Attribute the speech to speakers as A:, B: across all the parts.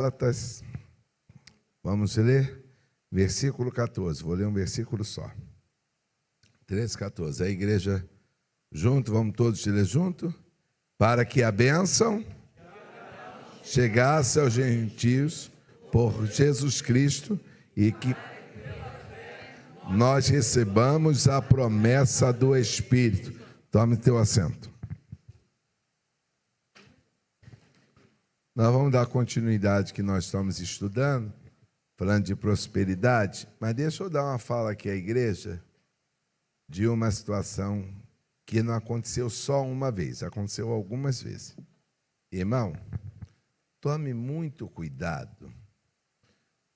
A: Gálatas, vamos ler versículo 14, vou ler um versículo só. 13:14, a igreja junto, vamos todos ler junto? Para que a bênção chegasse aos gentios por Jesus Cristo e que nós recebamos a promessa do Espírito. Tome teu assento. Nós vamos dar continuidade que nós estamos estudando, falando de prosperidade, mas deixa eu dar uma fala aqui à igreja de uma situação que não aconteceu só uma vez, aconteceu algumas vezes. Irmão, tome muito cuidado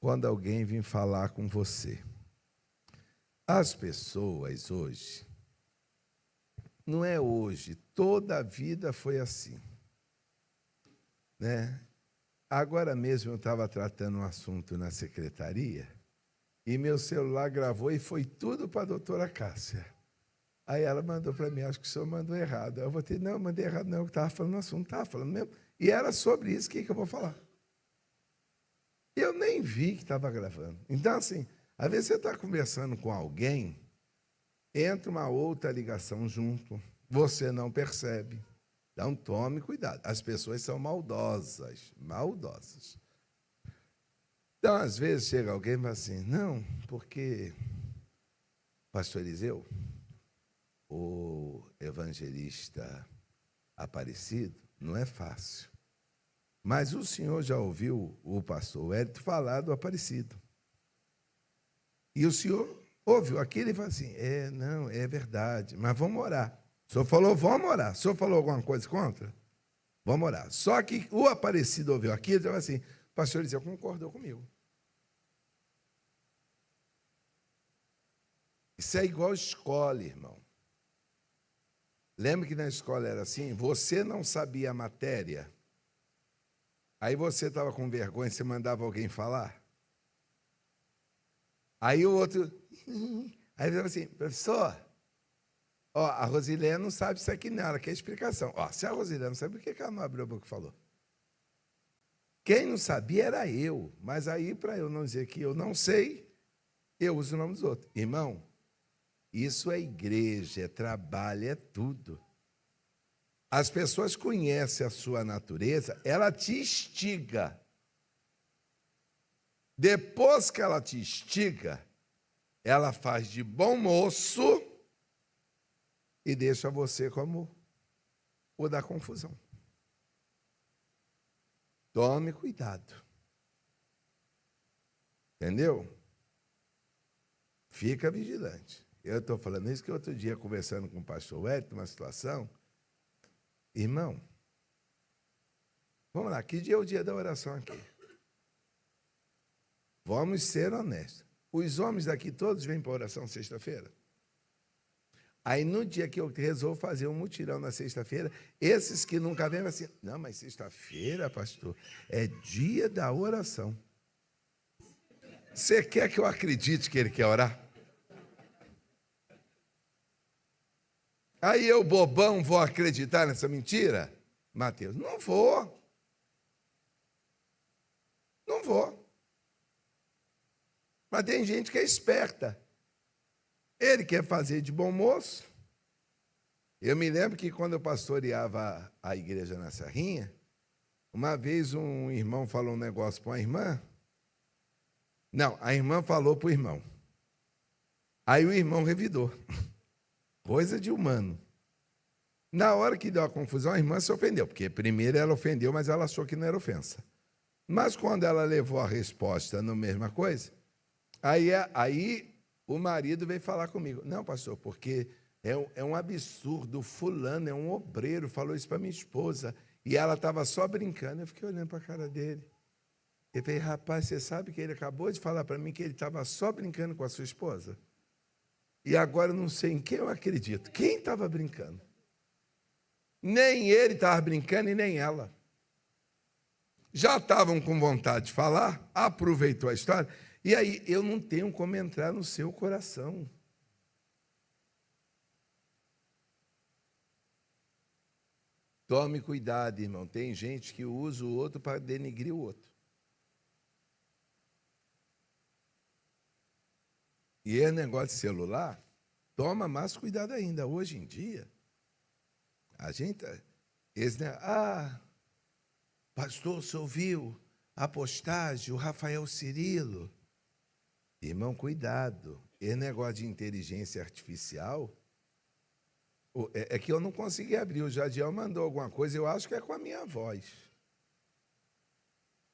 A: quando alguém vir falar com você. As pessoas hoje, não é hoje, toda a vida foi assim. Né? Agora mesmo eu estava tratando um assunto na secretaria e meu celular gravou e foi tudo para a doutora Cássia. Aí ela mandou para mim, acho que o senhor mandou errado. Eu vou não, mandei errado não, eu estava falando o assunto, estava falando mesmo. E era sobre isso, o que eu vou falar? Eu nem vi que estava gravando. Então, assim, às vezes você está conversando com alguém, entra uma outra ligação junto, você não percebe. Então, tome cuidado. As pessoas são maldosas. Então, às vezes, chega alguém e fala assim, não, porque pastor Eliseu, o evangelista Aparecido, não é fácil. Mas o senhor já ouviu o pastor Hélio falar do Aparecido. E o senhor ouviu aquilo e fala assim, não, é verdade, mas vamos orar. O senhor falou, vamos orar. O senhor falou alguma coisa contra? Vamos orar. Só que o Aparecido ouviu aquilo e falou assim, pastor Eliseu concordou comigo. Isso é igual escola, irmão. Lembra que na escola era assim? Você não sabia a matéria, aí você estava com vergonha, você mandava alguém falar. Aí o outro... Aí ele falava assim, professor... Ó, a Rosilene não sabe isso aqui, não, ela quer explicação. Ó, se a Rosilene não sabe, por que ela não abriu a boca e falou? Quem não sabia era eu, mas aí, para eu não dizer que eu não sei, eu uso o nome dos outros. Irmão, isso é igreja, é trabalho, é tudo. As pessoas conhecem a sua natureza, ela te instiga. Depois que ela te instiga, ela faz de bom moço e deixa você como o da confusão. Tome cuidado. Entendeu? Fica vigilante. Eu estou falando isso que outro dia, conversando com o pastor Wellington, uma situação. Irmão, vamos lá, que dia é o dia da oração aqui? Vamos ser honestos. Os homens daqui todos vêm para a oração sexta-feira? Aí, no dia que eu resolvo fazer um mutirão na sexta-feira, esses que nunca vêm, assim, não, mas sexta-feira, pastor, é dia da oração. Você quer que eu acredite que ele quer orar? Aí eu, bobão, vou acreditar nessa mentira? Mateus, não vou. Não vou. Mas tem gente que é esperta. Ele quer fazer de bom moço. Eu me lembro que quando eu pastoreava a igreja na Serrinha, uma vez um irmão falou um negócio para uma irmã. Não, a irmã falou para o irmão. Aí o irmão revidou. Coisa de humano. Na hora que deu a confusão, a irmã se ofendeu, porque primeiro ela ofendeu, mas ela achou que não era ofensa. Mas quando ela levou a resposta na mesma coisa, aí o marido veio falar comigo. Não, pastor, porque é um absurdo, fulano é um obreiro, falou isso para minha esposa, e ela estava só brincando. Eu fiquei olhando para a cara dele. Eu falei, rapaz, você sabe que ele acabou de falar para mim que ele estava só brincando com a sua esposa? E agora eu não sei em quem eu acredito. Quem estava brincando? Nem ele estava brincando e nem ela. Já estavam com vontade de falar, aproveitou a história, e aí eu não tenho como entrar no seu coração. Tome cuidado, irmão. Tem gente que usa o outro para denigrir o outro. E esse negócio de celular, toma mais cuidado ainda. Hoje em dia, a gente... pastor, você ouviu a postagem, o Rafael Cirilo? Irmão, cuidado. Esse negócio de inteligência artificial... É que eu não consegui abrir. O Jadiel mandou alguma coisa, eu acho que é com a minha voz.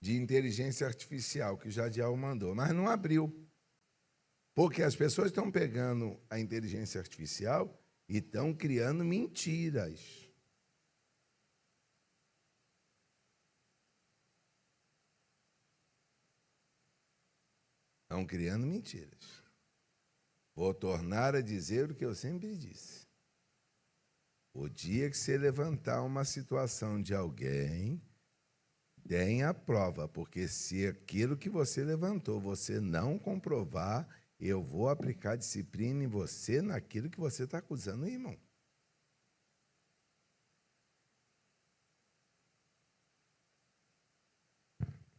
A: De inteligência artificial, que o Jadiel mandou, mas não abriu. Porque as pessoas estão pegando a inteligência artificial e estão criando mentiras. Estão criando mentiras. Vou tornar a dizer o que eu sempre disse. O dia que você levantar uma situação de alguém, tenha a prova, porque se aquilo que você levantou você não comprovar, eu vou aplicar disciplina em você naquilo que você está acusando o irmão.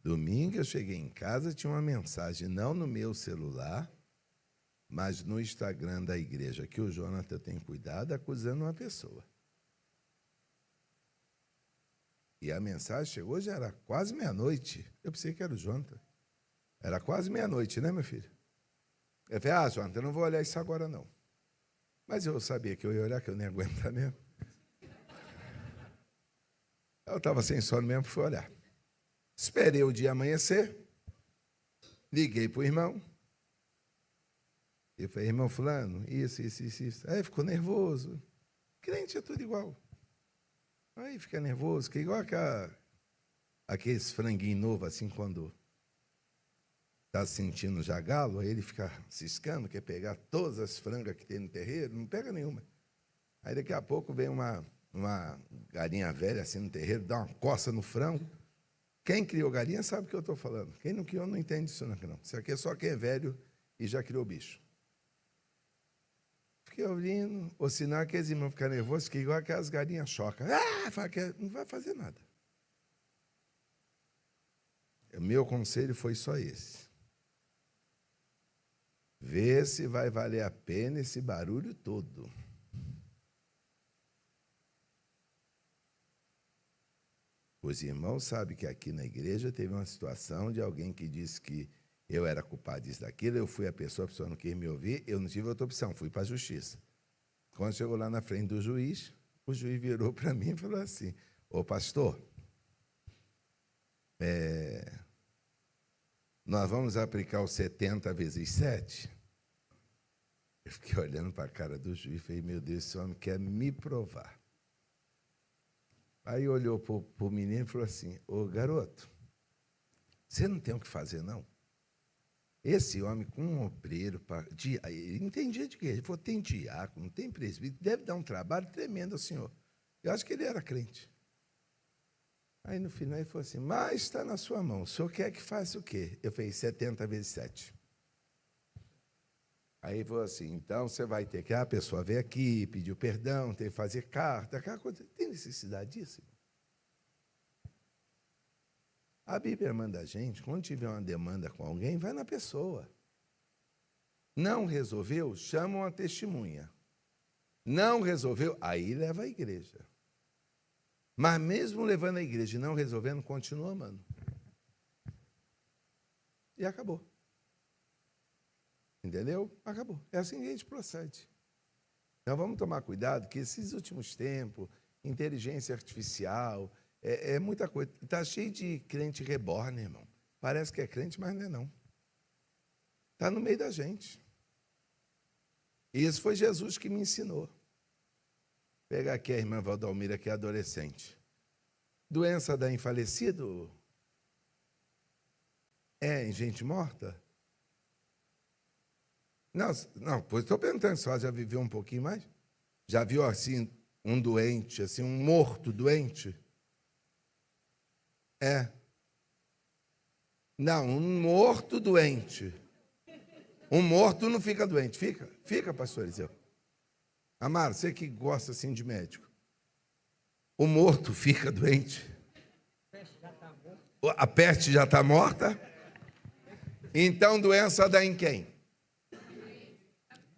A: Domingo eu cheguei em casa, tinha uma mensagem, não no meu celular, mas no Instagram da igreja, que o Jonathan tem cuidado, acusando uma pessoa. E a mensagem chegou, já era quase meia-noite. Eu pensei que era o Jonathan. Era quase meia-noite, né, meu filho? Eu falei, Jonathan, eu não vou olhar isso agora, não. Mas eu sabia que eu ia olhar, que eu nem ia aguentar mesmo. Eu estava sem sono mesmo, fui olhar. Esperei o dia amanhecer, liguei para o irmão. Eu falei, irmão fulano, isso. Aí ficou nervoso. Crente é tudo igual. Aí fica nervoso, que igual aqueles franguinhos novos, assim, quando está sentindo já galo, aí ele fica ciscando, quer pegar todas as frangas que tem no terreiro, não pega nenhuma. Aí daqui a pouco vem uma galinha velha assim no terreiro, dá uma coça no frango. Quem criou galinha sabe o que eu estou falando. Quem não criou não entende isso não. Isso aqui é só quem é velho e já criou bicho. Fiquei ouvindo, ou senão aqueles irmãos ficam nervosos, que igual aquelas galinhas chocam. Não vai fazer nada. O meu conselho foi só esse. Vê se vai valer a pena esse barulho todo. Os irmãos sabem que aqui na igreja teve uma situação de alguém que disse que eu era culpado disso, daquilo, eu fui a pessoa não quis me ouvir, eu não tive outra opção, fui para a justiça. Quando chegou lá na frente do juiz, o juiz virou para mim e falou assim, ô pastor, nós vamos aplicar o 70 vezes 7? Eu fiquei olhando para a cara do juiz e falei, meu Deus, esse homem quer me provar. Aí olhou para o menino e falou assim, ô garoto, você não tem o que fazer, não? Esse homem com um obreiro, ele entendia de quê? Ele falou, tem diácono, tem presbítero, deve dar um trabalho tremendo ao senhor. Eu acho que ele era crente. Aí no final ele falou assim, mas está na sua mão, o senhor quer que faça o quê? Eu falei, 70 vezes 7. Aí ele falou assim, então você vai ter que, a pessoa veio aqui, pediu perdão, tem que fazer carta, aquela coisa. Tem necessidade disso? A Bíblia manda a gente, quando tiver uma demanda com alguém, vai na pessoa. Não resolveu, chama uma testemunha. Não resolveu, aí leva a igreja. Mas mesmo levando a igreja e não resolvendo, continua amando. E acabou. Entendeu? Acabou. É assim que a gente procede. Então vamos tomar cuidado que esses últimos tempos, inteligência artificial, é muita coisa. Está cheio de crente reborn, irmão. Parece que é crente, mas não é não. Está no meio da gente. E isso foi Jesus que me ensinou. Pega aqui a irmã Valdalmira, que é adolescente. Doença da enfalecido? É em gente morta? Não, pois estou perguntando, se ela já viveu um pouquinho mais? Já viu assim um doente, assim, um morto doente? Não, um morto doente. Um morto não fica doente, fica? Fica, pastor Eliseu. Amaro, você que gosta assim de médico. O morto fica doente? A peste já está morta? Então, doença dá em quem?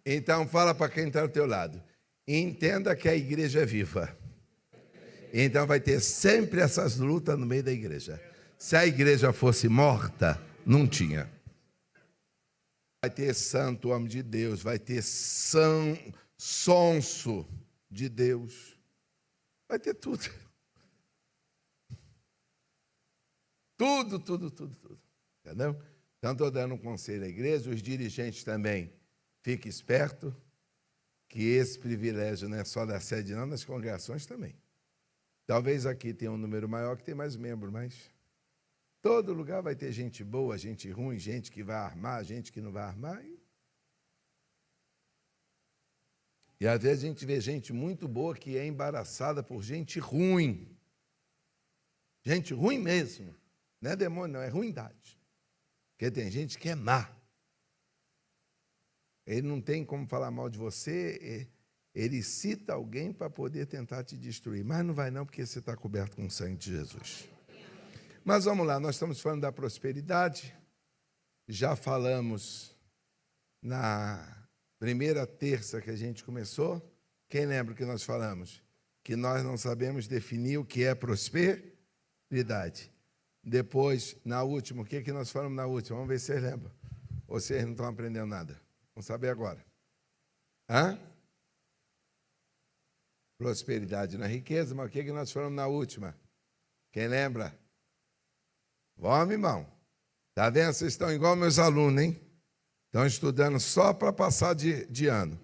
A: Então, fala para quem está ao teu lado. Entenda que a igreja é viva. Então, vai ter sempre essas lutas no meio da igreja. Se a igreja fosse morta, não tinha. Vai ter santo homem de Deus, vai ter sonso de Deus. Vai ter tudo. Tudo. Entendeu? Então, estou dando um conselho à igreja, os dirigentes também. Fique esperto, que esse privilégio não é só da sede, não, das congregações também. Talvez aqui tenha um número maior que tem mais membros, mas todo lugar vai ter gente boa, gente ruim, gente que vai armar, gente que não vai armar. E às vezes a gente vê gente muito boa que é embaraçada por gente ruim. Gente ruim mesmo. Não é demônio, não, é ruindade. Porque tem gente que é má. Ele não tem como falar mal de você, ele cita alguém para poder tentar te destruir. Mas não vai não, porque você está coberto com o sangue de Jesus. Mas vamos lá, nós estamos falando da prosperidade. Já falamos na primeira terça que a gente começou. Quem lembra o que nós falamos? Que nós não sabemos definir o que é prosperidade. Depois, na última, o que nós falamos na última? Vamos ver se vocês lembram. Ou vocês não estão aprendendo nada. Vamos saber agora. Prosperidade na riqueza, mas o que nós falamos na última? Quem lembra? Vamos, irmão. Está vendo? Vocês estão igual meus alunos, hein? Estão estudando só para passar de ano.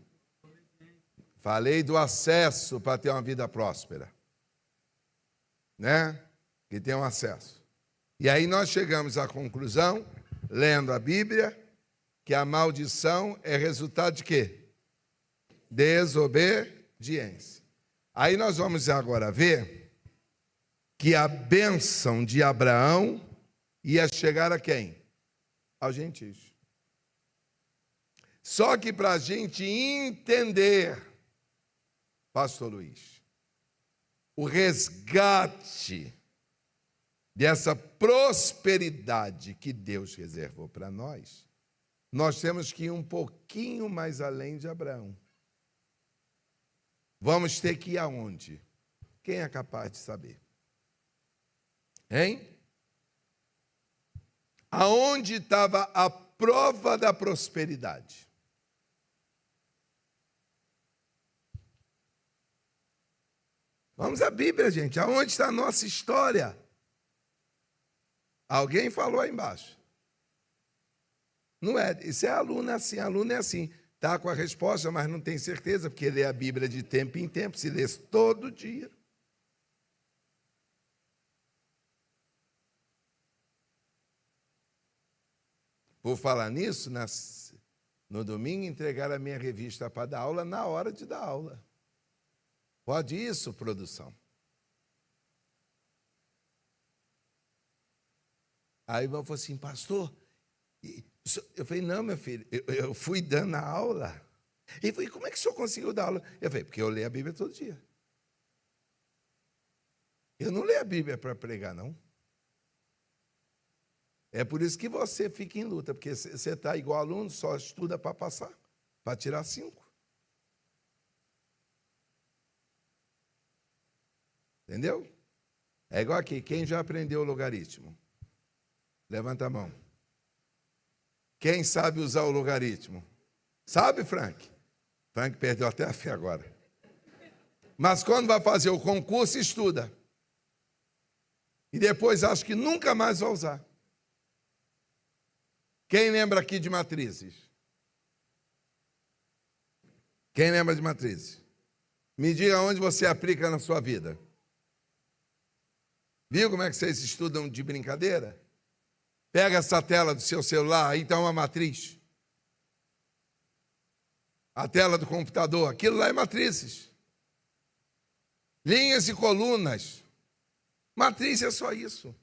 A: Falei do acesso para ter uma vida próspera. Né? Que tem um acesso. E aí nós chegamos à conclusão, lendo a Bíblia, que a maldição é resultado de quê? Desobediência. Aí nós vamos agora ver que a bênção de Abraão ia chegar a quem? Aos gentios. Só que para a gente entender, pastor Luiz, o resgate dessa prosperidade que Deus reservou para nós, nós temos que ir um pouquinho mais além de Abraão. Vamos ter que ir aonde? Quem é capaz de saber? Hein? Aonde estava a prova da prosperidade? Vamos à Bíblia, gente. Aonde está a nossa história? Alguém falou aí embaixo. Não é, isso é aluno é assim. Está com a resposta, mas não tem certeza, porque lê a Bíblia de tempo em tempo, se lê todo dia. Por falar nisso, no domingo entregaram a minha revista para dar aula na hora de dar aula. Pode isso, produção? Aí eu falei assim, pastor, eu falei, não, meu filho, eu fui dando a aula. Ele falou, como é que o senhor conseguiu dar aula? Eu falei, porque eu leio a Bíblia todo dia. Eu não leio a Bíblia para pregar, não. É por isso que você fica em luta, porque você está igual aluno, só estuda para passar, para tirar 5. Entendeu? É igual aqui, quem já aprendeu o logaritmo? Levanta a mão. Quem sabe usar o logaritmo? Sabe, Frank? Frank perdeu até a fé agora. Mas quando vai fazer o concurso, estuda. E depois acha que nunca mais vai usar. Quem lembra aqui de matrizes? Quem lembra de matrizes? Me diga onde você aplica na sua vida. Viu como é que vocês estudam de brincadeira? Pega essa tela do seu celular, aí está uma matriz. A tela do computador, aquilo lá é matrizes. Linhas e colunas. Matriz é só isso.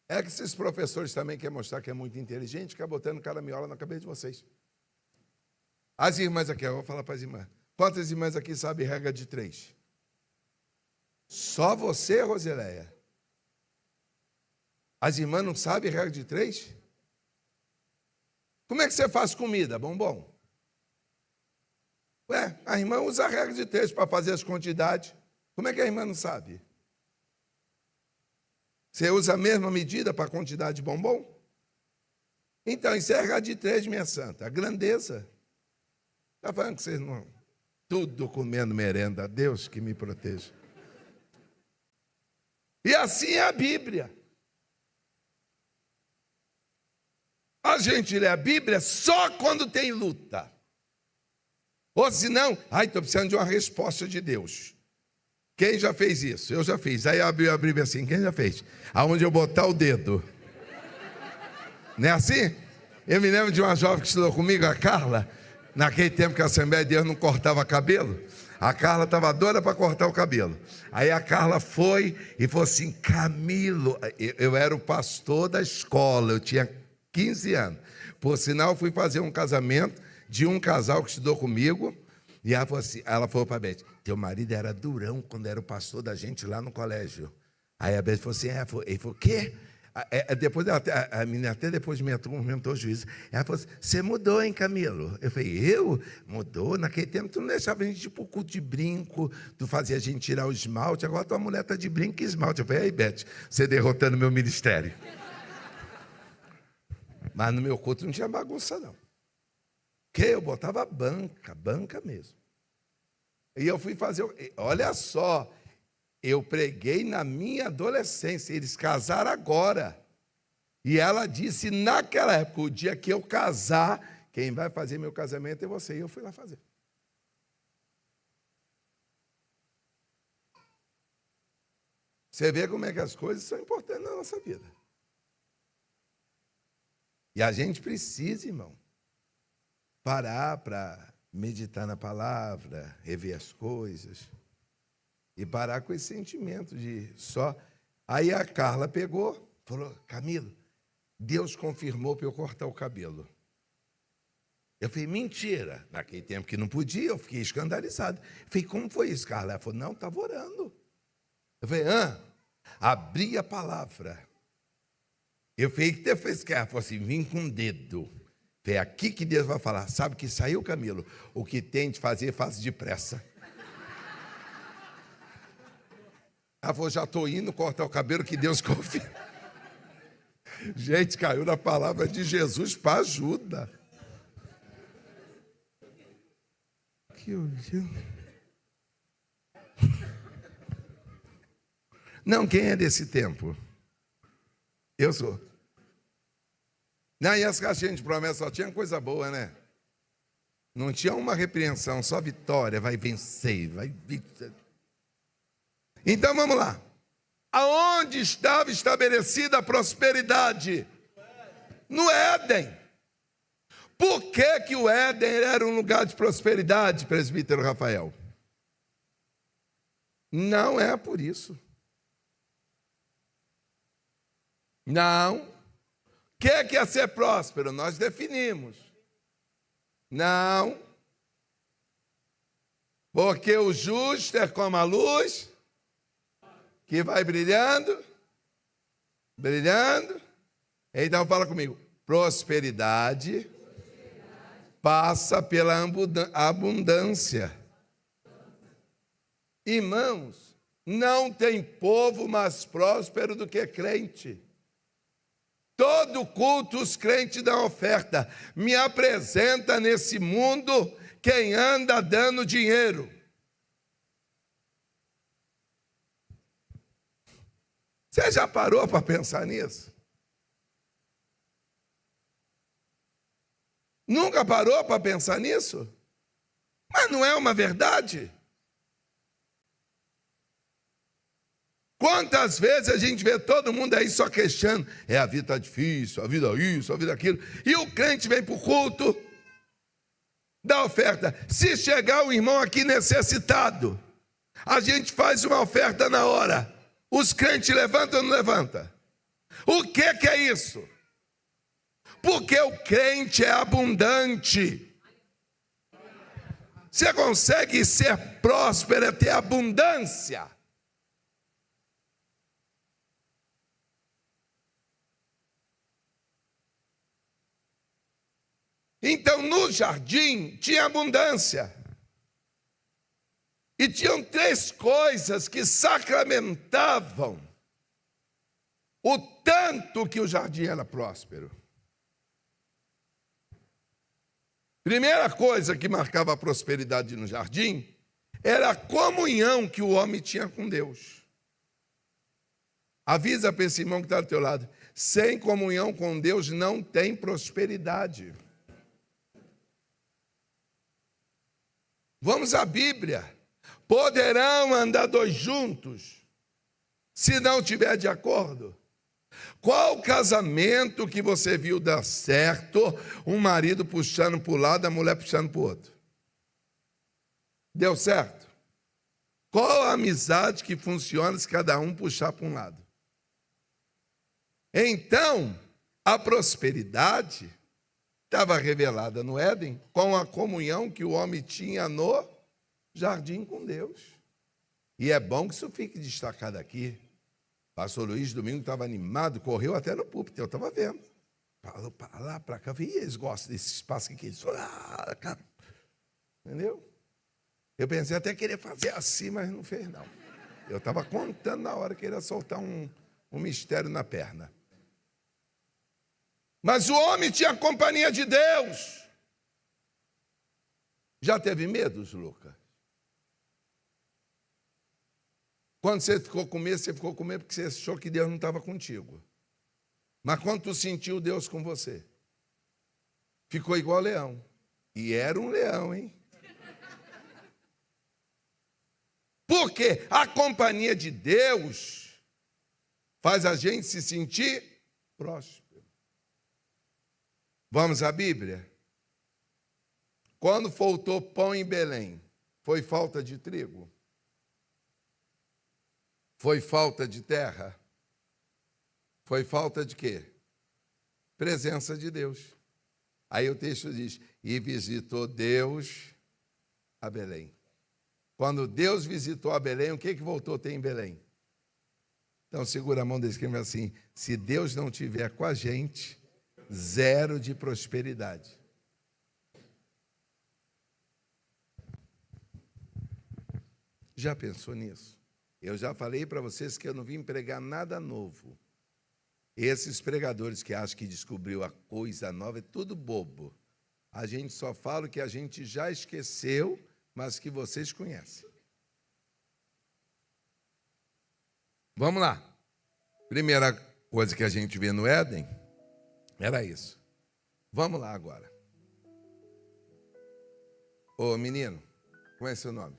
A: É que esses professores também querem mostrar que é muito inteligente, ficam botando caramiola na cabeça de vocês. As irmãs aqui, eu vou falar para as irmãs. Quantas irmãs aqui sabem regra de 3? Só você, Rosileia. As irmãs não sabem regra de 3? Como é que você faz comida, bombom? Ué, a irmã usa a regra de 3 para fazer as quantidades. Como é que a irmã não sabe? Você usa a mesma medida para a quantidade de bombom? Então, isso é a regra de 3, minha santa. A grandeza. Está falando que vocês não... Tudo comendo merenda. Deus que me proteja. E assim é a Bíblia. A gente lê a Bíblia só quando tem luta. Ou senão, estou precisando de uma resposta de Deus. Quem já fez isso? Eu já fiz. Aí abriu a Bíblia assim, quem já fez? Aonde eu botar o dedo. Não é assim? Eu me lembro de uma jovem que estudou comigo, a Carla, naquele tempo que a Assembleia de Deus não cortava cabelo. A Carla estava doida para cortar o cabelo. Aí a Carla foi e falou assim, Camilo, eu era o pastor da escola, eu tinha 15 anos. Por sinal, eu fui fazer um casamento de um casal que estudou comigo, e ela falou para a Beth, teu marido era durão quando era o pastor da gente lá no colégio. Aí a Beth falou assim, ele falou, o quê? Depois, a menina até depois me aumentou o juízo. Ela falou assim, você mudou, hein, Camilo? Eu falei, eu? Mudou? Naquele tempo tu não deixava a gente ir para o culto de brinco, tu fazia a gente tirar o esmalte, agora tua mulher está de brinco e esmalte. Eu falei, aí, Beth, você derrotando meu ministério. Mas no meu culto não tinha bagunça, não. Que eu botava banca mesmo. E eu fui fazer, olha só, eu preguei na minha adolescência, eles casaram agora. E ela disse naquela época, o dia que eu casar, quem vai fazer meu casamento é você. E eu fui lá fazer. Você vê como é que as coisas são importantes na nossa vida. E a gente precisa, irmão, parar para meditar na palavra, rever as coisas e parar com esse sentimento de só... Aí a Carla pegou, falou, Camilo, Deus confirmou para eu cortar o cabelo. Eu falei, mentira. Naquele tempo que não podia, eu fiquei escandalizado. Eu falei, como foi isso, Carla? Ela falou, não, estava orando. Eu falei, abri a palavra. Eu falei, o que você fez? Ela falou assim, vim com o dedo. É aqui que Deus vai falar. Sabe que saiu, Camilo? O que tem de fazer, faz depressa. Ela falou, já estou indo cortar o cabelo que Deus confia. Gente, caiu na palavra de Jesus para ajuda. Não, quem é desse tempo? Eu sou. Não, e as caixinhas de promessa só tinha coisa boa, né? Não tinha uma repreensão, só vitória, vai vencer, vai vencer. Então vamos lá. Aonde estava estabelecida a prosperidade? No Éden. Por que que o Éden era um lugar de prosperidade, presbítero Rafael? Não é por isso. Não. O que é ser próspero? Nós definimos. Não. Porque o justo é como a luz que vai brilhando, brilhando. Então fala comigo. Prosperidade passa pela abundância. Irmãos, não tem povo mais próspero do que crente. Todo culto os crentes dão oferta. Me apresenta nesse mundo quem anda dando dinheiro. Você já parou para pensar nisso? Nunca parou para pensar nisso? Mas não é uma verdade? Quantas vezes a gente vê todo mundo aí só queixando, a vida está difícil, a vida isso, a vida aquilo, e o crente vem para o culto, dá oferta. Se chegar um irmão aqui necessitado, a gente faz uma oferta na hora. Os crentes levantam ou não levantam? O que é isso? Porque o crente é abundante. Você consegue ser próspero, é ter abundância. Então, no jardim tinha abundância. E tinham 3 coisas que sacramentavam o tanto que o jardim era próspero. Primeira coisa que marcava a prosperidade no jardim era a comunhão que o homem tinha com Deus. Avisa para esse irmão que está do teu lado: sem comunhão com Deus não tem prosperidade. Vamos à Bíblia. Poderão andar 2 juntos se não tiver de acordo? Qual casamento que você viu dar certo, um marido puxando para um lado, a mulher puxando para o outro? Deu certo? Qual a amizade que funciona se cada um puxar para um lado? Então, a prosperidade estava revelada no Éden com a comunhão que o homem tinha no jardim com Deus. E é bom que isso fique destacado aqui. Pastor Luiz, domingo, estava animado, correu até no púlpito, eu estava vendo. Falou para lá, para cá, e eles gostam desse espaço que eles foram. Entendeu? Eu pensei até querer fazer assim, mas não fez, não. Eu estava contando na hora que ele ia soltar um mistério na perna. Mas o homem tinha a companhia de Deus. Já teve medos, Lucas? Quando você ficou com medo porque você achou que Deus não estava contigo. Mas quando tu sentiu Deus com você, ficou igual leão. E era um leão, hein? Porque a companhia de Deus faz a gente se sentir próspero. Vamos à Bíblia? Quando faltou pão em Belém, foi falta de trigo? Foi falta de terra? Foi falta de quê? Presença de Deus. Aí o texto diz: e visitou Deus a Belém. Quando Deus visitou a Belém, o que voltou a ter em Belém? Então segura a mão desse que assim: se Deus não estiver com a gente, 0 de prosperidade. Já pensou nisso? Eu já falei para vocês que eu não vim pregar nada novo. Esses pregadores que acham que descobriu a coisa nova é tudo bobo. A gente só fala o que a gente já esqueceu, mas que vocês conhecem. Vamos lá. Primeira coisa que a gente vê no Éden era isso. Vamos lá agora. Ô menino, como é seu nome?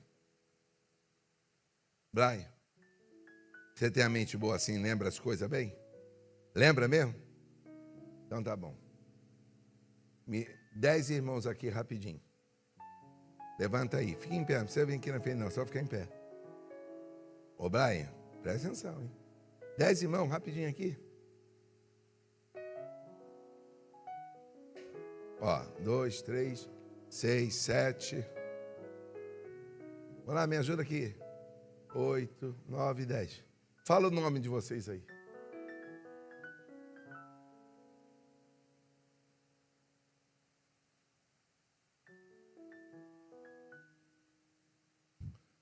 A: Brian. Você tem a mente boa assim, lembra as coisas bem? Lembra mesmo? Então tá bom. 10 irmãos aqui rapidinho. Levanta aí, fica em pé, não precisa vir aqui na frente não, só ficar em pé. Ô Brian, presta atenção, hein? 10 irmãos, rapidinho aqui. Ó, 2, 3, 6, 7. Vamos lá, me ajuda aqui. 8, 9, 10. Fala o nome de vocês aí.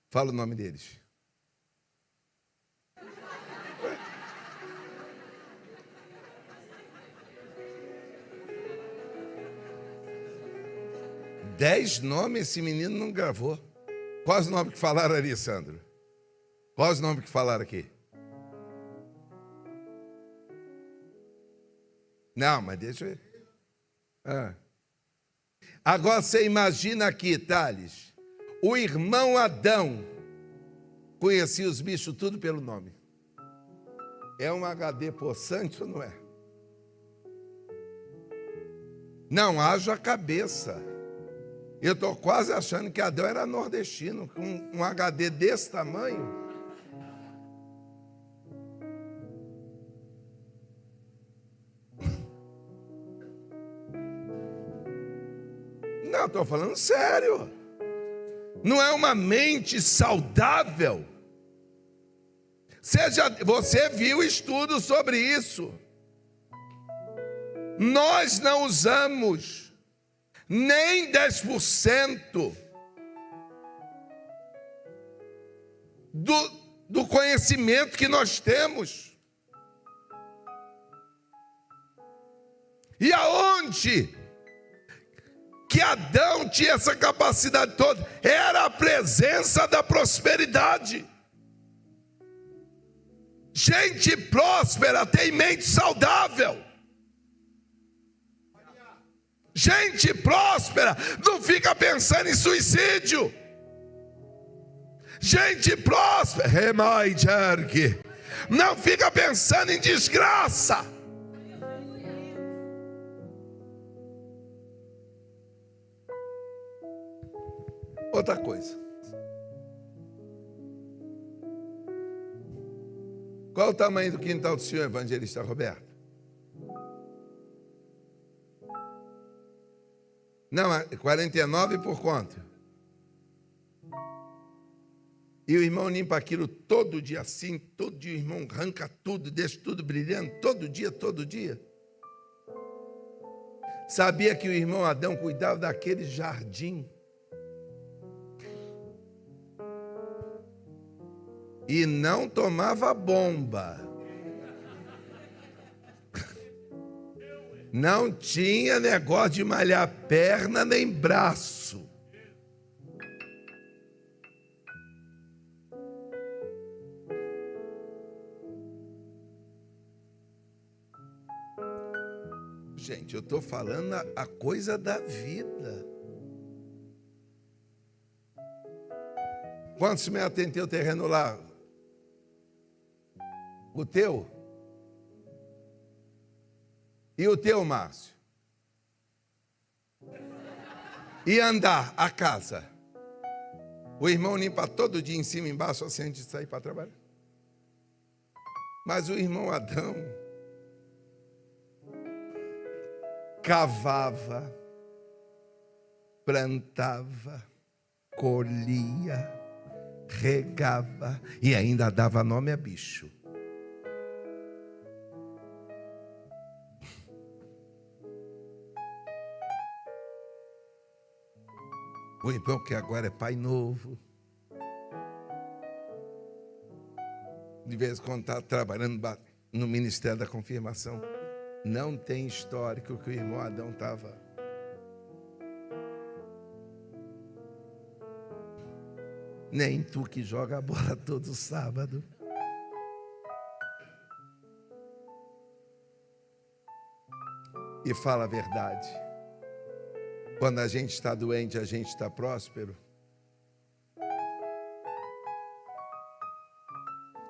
A: Fala o nome deles. Dez nomes esse menino não gravou. Quais os nomes que falaram ali, Sandro? Quais os nomes que falaram aqui? Não, mas deixa eu ver. Agora você imagina aqui, Thales, o irmão Adão conhecia os bichos tudo pelo nome. É um HD possante ou não é? Não, haja a cabeça. Eu estou quase achando que Adão era nordestino, com um HD desse tamanho. Não, estou falando sério. Não é uma mente saudável. Você viu estudo sobre isso. Nós não usamos nem 10% do conhecimento que nós temos. E aonde que Adão tinha essa capacidade toda? Era a presença da prosperidade. Gente próspera tem mente saudável. Gente próspera não fica pensando em suicídio. Gente próspera não fica pensando em desgraça. Outra coisa. Qual o tamanho do quintal do senhor, evangelista Roberto? Não, 49 por quanto? E o irmão limpa aquilo todo dia assim, todo dia o irmão arranca tudo, deixa tudo brilhando, todo dia, todo dia. Sabia que o irmão Adão cuidava daquele jardim? E não tomava bomba. Não tinha negócio de malhar perna nem braço. Gente, eu estou falando a coisa da vida. Quantos metros tem teu terreno lá? O teu? E o teu, Márcio? E andar a casa? O irmão limpa todo dia em cima e embaixo assim antes de sair para trabalhar. Mas o irmão Adão cavava, plantava, colhia, regava e ainda dava nome a bicho. O irmão que agora é pai novo, de vez em quando está trabalhando no Ministério da Confirmação, não tem histórico que o irmão Adão estava. Nem tu que joga a bola todo sábado. E fala a verdade. Quando a gente está doente, a gente está próspero.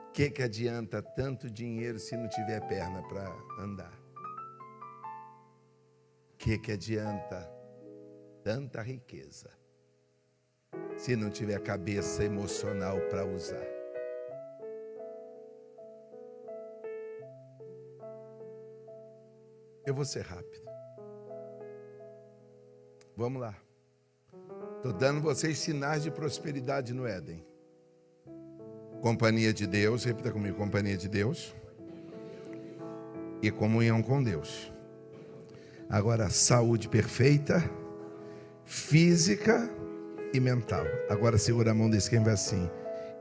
A: O que adianta tanto dinheiro se não tiver perna para andar? O que adianta tanta riqueza se não tiver cabeça emocional para usar? Eu vou ser rápido. Vamos lá. Estou dando vocês sinais de prosperidade no Éden. Companhia de Deus, repita comigo, companhia de Deus. E comunhão com Deus. Agora, saúde perfeita, física e mental. Agora segura a mão desse quem vai assim.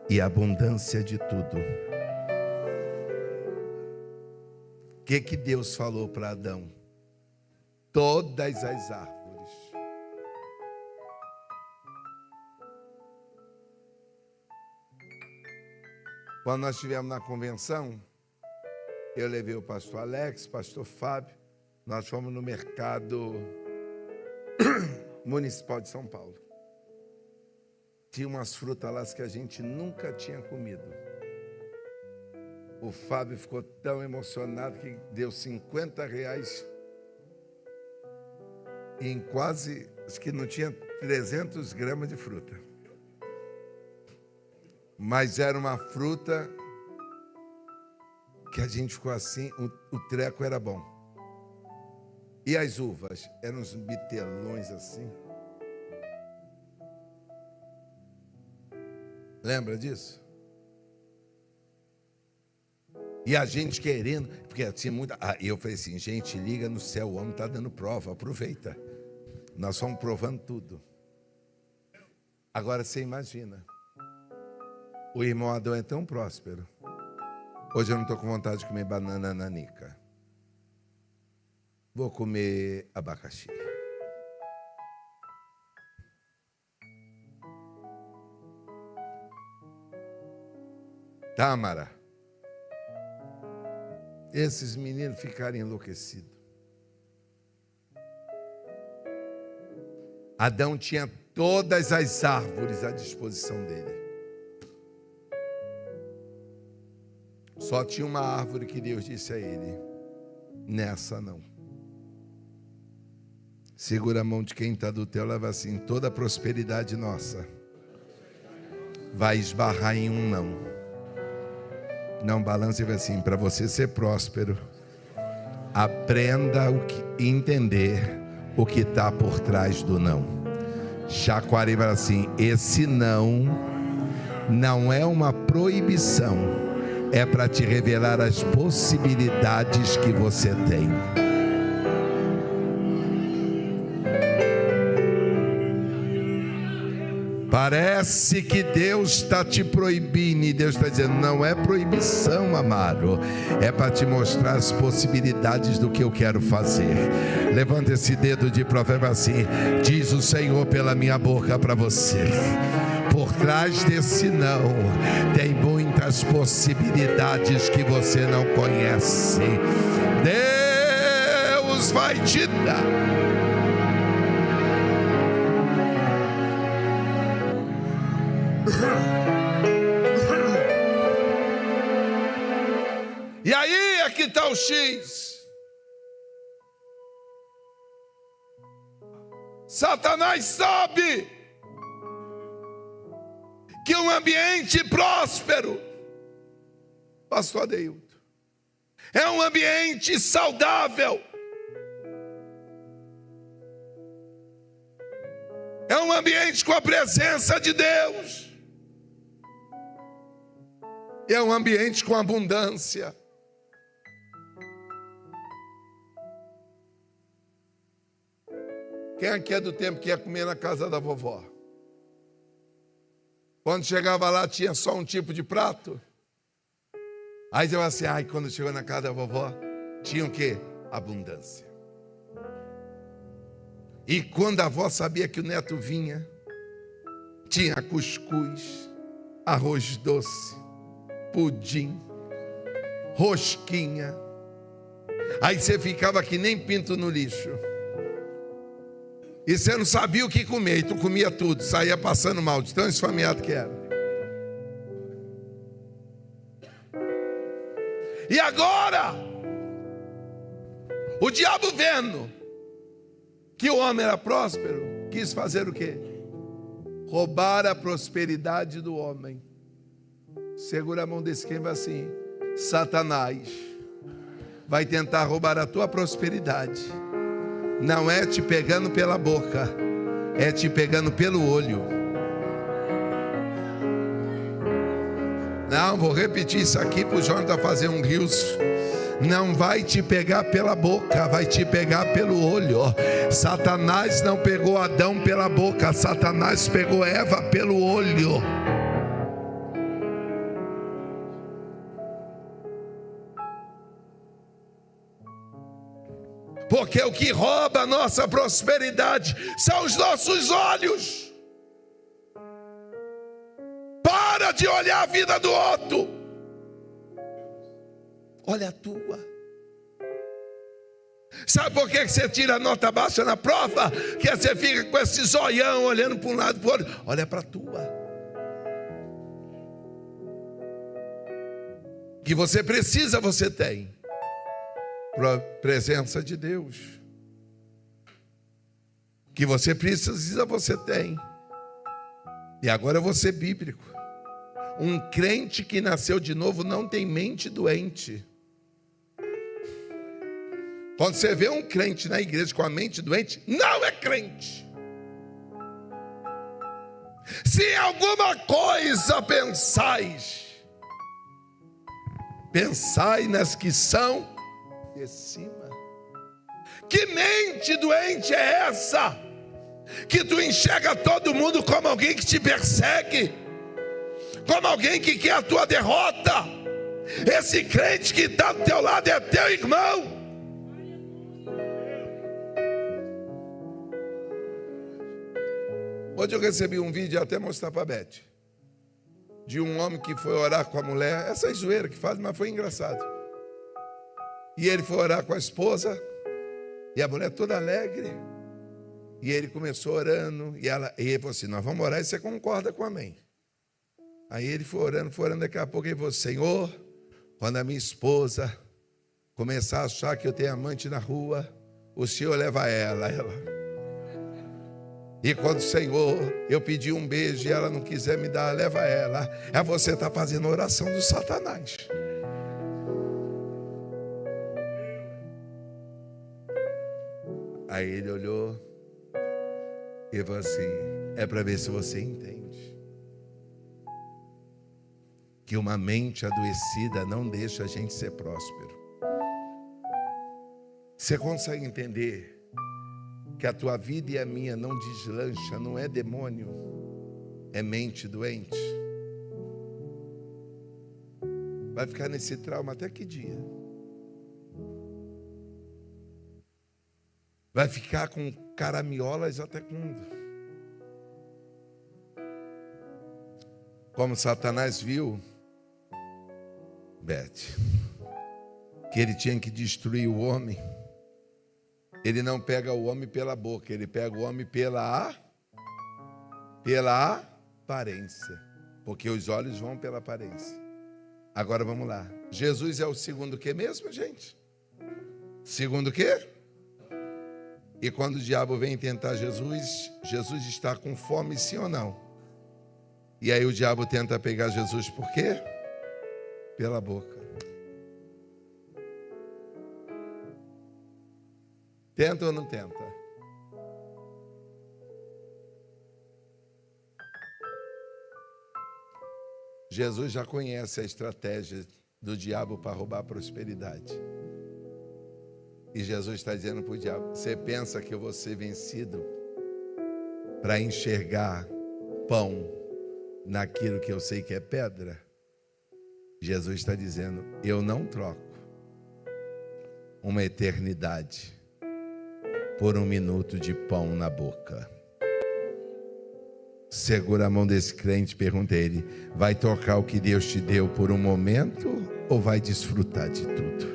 A: E abundância de tudo. O que Deus falou para Adão? Todas as árvores. Quando nós estivemos na convenção, eu levei o pastor Alex, pastor Fábio, nós fomos no mercado municipal de São Paulo. Tinha umas frutas lá que a gente nunca tinha comido. O Fábio ficou tão emocionado que deu R$50 em quase, acho que não tinha 300 gramas de fruta. Mas era uma fruta que a gente ficou assim, o treco era bom. E as uvas? Eram uns bitelões assim. Lembra disso? E a gente querendo, porque tinha muita. Eu falei assim, gente, liga no céu, o homem está dando prova, aproveita. Nós fomos provando tudo. Agora você imagina. O irmão Adão é tão próspero. Hoje eu não estou com vontade de comer banana nanica. Vou comer abacaxi. Tâmara. Esses meninos ficaram enlouquecidos. Adão tinha todas as árvores à disposição dele. Só tinha uma árvore que Deus disse a ele: nessa não. Segura a mão de quem está do teu lado assim: toda a prosperidade nossa vai esbarrar em um não. Não balance e vai assim: para você ser próspero, aprenda entender o que está por trás do não. Chacoalhe e vai assim: esse não é uma proibição, é para te revelar as possibilidades que você tem. Parece que Deus está te proibindo, e Deus está dizendo: não é proibição, amado, é para te mostrar as possibilidades do que eu quero fazer. Levanta esse dedo de provérbio assim: diz o Senhor pela minha boca para você, por trás desse não tem muitas possibilidades que você não conhece. Deus vai te dar. E aí é que está o X. Satanás sabe que um ambiente próspero, pastor Adeilton, é um ambiente saudável, é um ambiente com a presença de Deus, é um ambiente com abundância. Quem aqui é do tempo que ia comer na casa da vovó? Quando chegava lá tinha só um tipo de prato. Aí eu assim: ai, quando chegou na casa da vovó tinha o quê? Abundância. E quando a avó sabia que o neto vinha, tinha cuscuz, arroz doce, pudim, rosquinha. Aí você ficava que nem pinto no lixo. E você não sabia o que comer, e tu comia tudo, saía passando mal, de tão esfameado que era. E agora, o diabo vendo que o homem era próspero, quis fazer o quê? Roubar a prosperidade do homem. Segura a mão desse quem vai assim: Satanás vai tentar roubar a tua prosperidade. Não é te pegando pela boca, é te pegando pelo olho. Não, vou repetir isso aqui para o Jonathan fazer um rios. Não vai te pegar pela boca, vai te pegar pelo olho. Satanás não pegou Adão pela boca, Satanás pegou Eva pelo olho. Porque o que rouba a nossa prosperidade são os nossos olhos. Para de olhar a vida do outro, olha a tua. Sabe por que você tira a nota baixa na prova? Que você fica com esse zoião olhando para um lado e para o outro. Olha para a tua. Que você precisa, você tem. Presença de Deus. Que você precisa, você tem. E agora eu vou ser bíblico. Um crente que nasceu de novo não tem mente doente. Quando você vê um crente na igreja com a mente doente, não é crente. Se em alguma coisa pensai nas que são de cima. Que mente doente é essa? Que tu enxerga todo mundo como alguém que te persegue, como alguém que quer a tua derrota. Esse crente que está do teu lado é teu irmão. Hoje eu recebi um vídeo, até mostrar para a Beth, de um homem que foi orar com a mulher, essa zoeira que faz, mas foi engraçado. E ele foi orar com a esposa, e a mulher toda alegre, e ele começou orando, e ele falou assim: nós vamos orar e você concorda com amém. Aí ele foi orando, daqui a pouco ele falou: Senhor, quando a minha esposa começar a achar que eu tenho amante na rua, o Senhor leva ela. E quando o Senhor, eu pedi um beijo e ela não quiser me dar, leva ela. É você estar fazendo oração do Satanás. Aí ele olhou e falou assim: é para ver se você entende que uma mente adoecida não deixa a gente ser próspero. Você consegue entender que a tua vida e a minha não deslancha, não é demônio, é mente doente? Vai ficar nesse trauma até que dia? Vai ficar com caramiolas até quando? Como Satanás viu, Beth, que ele tinha que destruir o homem, ele não pega o homem pela boca, ele pega o homem pela aparência, porque os olhos vão pela aparência. Agora vamos lá. Jesus é o segundo que mesmo, gente? Segundo o quê? E quando o diabo vem tentar Jesus, Jesus está com fome, sim ou não? E aí o diabo tenta pegar Jesus por quê? Pela boca. Tenta ou não tenta? Jesus já conhece a estratégia do diabo para roubar a prosperidade. E Jesus está dizendo para o diabo: você pensa que eu vou ser vencido para enxergar pão naquilo que eu sei que é pedra? Jesus está dizendo: eu não troco uma eternidade por um minuto de pão na boca. Segura a mão desse crente e pergunta a ele: vai trocar o que Deus te deu por um momento ou vai desfrutar de tudo?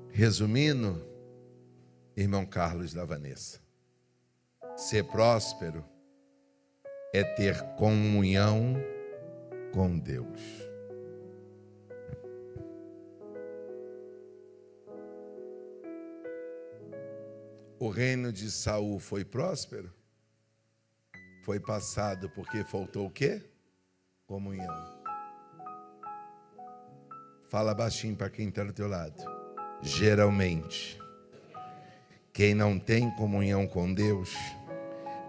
A: Resumindo, irmão Carlos da Vanessa, ser próspero é ter comunhão com Deus. O reino de Saul foi próspero? Foi passado porque faltou o quê? Comunhão. Fala baixinho para quem está do teu lado. Geralmente, quem não tem comunhão com Deus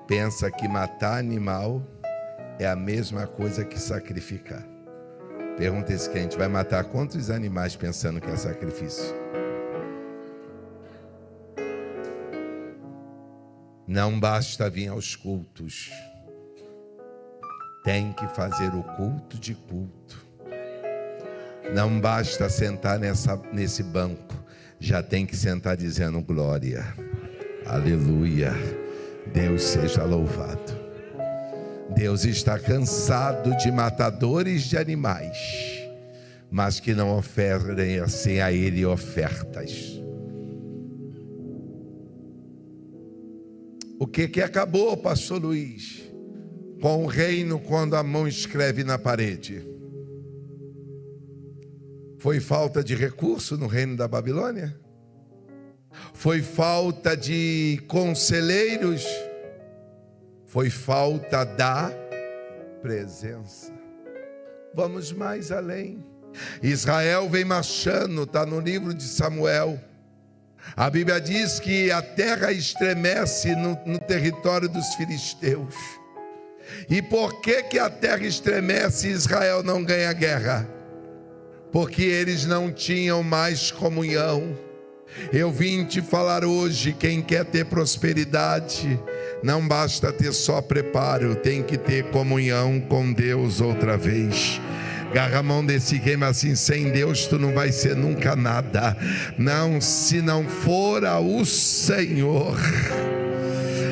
A: pensa que matar animal é a mesma coisa que sacrificar. Pergunta esse crente: vai matar quantos animais pensando que é sacrifício? Não basta vir aos cultos, tem que fazer o culto de culto. Não basta sentar nesse banco, já tem que sentar dizendo glória, aleluia, Deus seja louvado. Deus está cansado de matadores de animais, mas que não oferecem a Ele ofertas. O que acabou, pastor Luiz, com o reino quando a mão escreve na parede? Foi falta de recurso no reino da Babilônia? Foi falta de conselheiros? Foi falta da presença. Vamos mais além. Israel vem marchando, está no livro de Samuel. A Bíblia diz que a terra estremece no território dos filisteus. E por que a terra estremece e Israel não ganha guerra? Porque eles não tinham mais comunhão. Eu vim te falar hoje, quem quer ter prosperidade, não basta ter só preparo, tem que ter comunhão com Deus outra vez. Agarra a mão desse queima assim: sem Deus tu não vai ser nunca nada. Não, se não for o Senhor.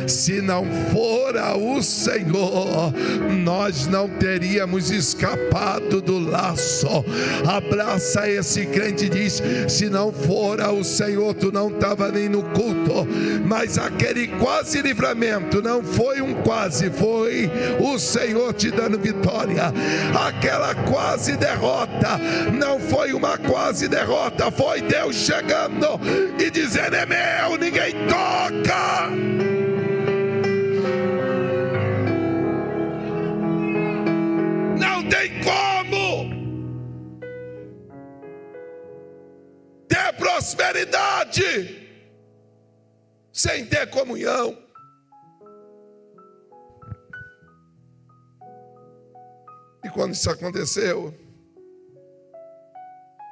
A: Se não fora o Senhor, nós não teríamos escapado do laço. Abraça esse crente e diz: se não fora o Senhor, tu não estava nem no culto. Mas aquele quase livramento não foi um quase, foi o Senhor te dando vitória. Aquela quase derrota não foi uma quase derrota, foi Deus chegando e dizendo: é meu, ninguém toca. Tem como ter prosperidade sem ter comunhão. E quando isso aconteceu,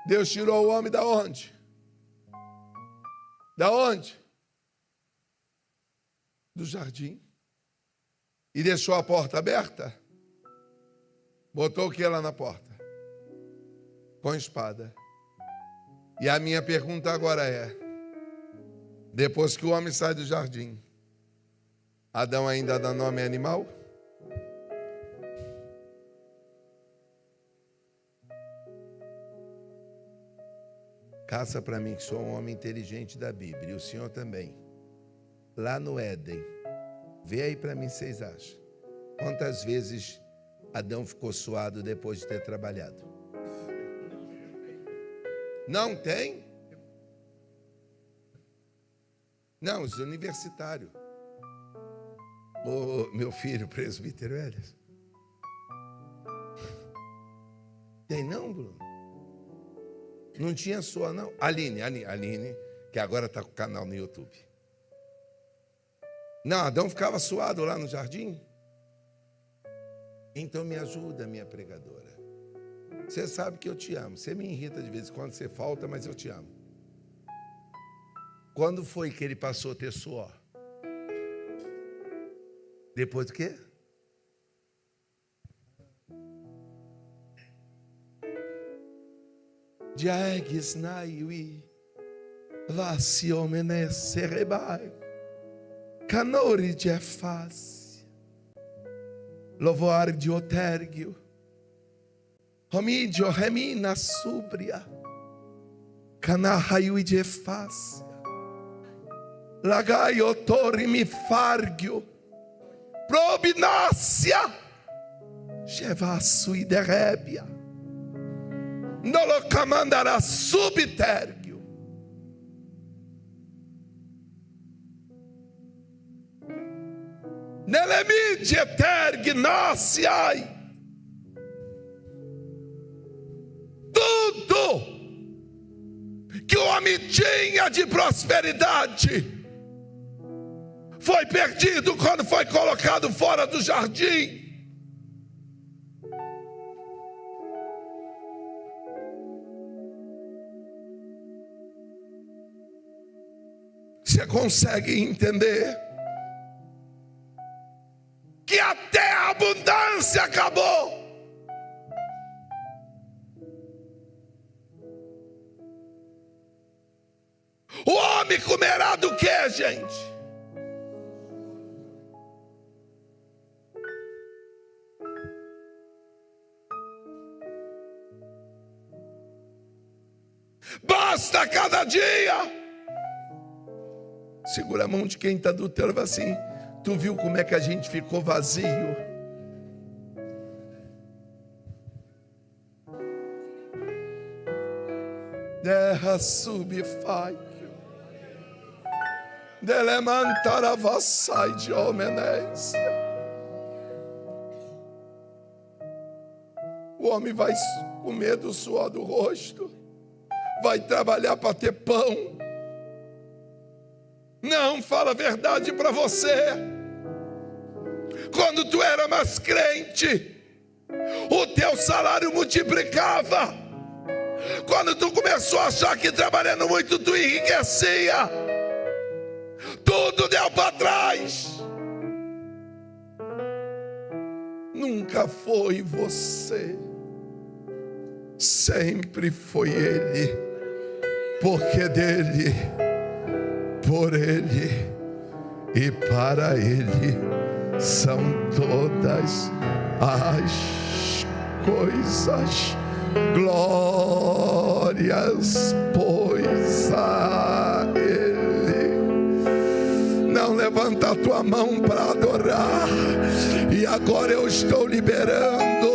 A: Deus tirou o homem da onde? Da onde? Do jardim. E deixou a porta aberta. Botou o que lá na porta? Com espada. E a minha pergunta agora é: depois que o homem sai do jardim, Adão ainda dá nome a animal? Caça para mim, que sou um homem inteligente da Bíblia, e o senhor também. Lá no Éden, vê aí para mim, vocês acham? Quantas vezes Adão ficou suado depois de ter trabalhado? Não tem? Não, os universitários. O meu filho, presbítero Elias. Tem não, Bruno? Não tinha sua, não? Aline, que agora está com o canal no YouTube. Não, Adão ficava suado lá no jardim? Então me ajuda, minha pregadora. Você sabe que eu te amo. Você me irrita de vez em quando, você falta, mas eu te amo. Quando foi que ele passou a ter suor? Depois do quê? Diagues naiui, vaciomene cerebai, canori de faz. Lovoar de otérgio, homídio remina súbria, canahaiu de efácia, lagai otori mi fargio, probinácia, chevaço e derrébia, nolocamandará subtérgio. Nelemide etergnáciai. Tudo que o homem tinha de prosperidade foi perdido quando foi colocado fora do jardim. Você consegue entender que até a abundância acabou? O homem comerá do que, gente? Basta cada dia. Segura a mão de quem está do teu lado assim: tu viu como é que a gente ficou vazio? Terra subfai, delemantar a vassai de homenés. O homem vai comer do suor do rosto, vai trabalhar para ter pão. Não, fala a verdade para você. Quando tu era mais crente, o teu salário multiplicava. Quando tu começou a achar que trabalhando muito tu enriquecia, tudo deu para trás. Nunca foi você, sempre foi Ele, porque dele, por Ele e para Ele são todas as coisas. Glórias, pois, a Ele. Não levanta a tua mão para adorar. E agora eu estou liberando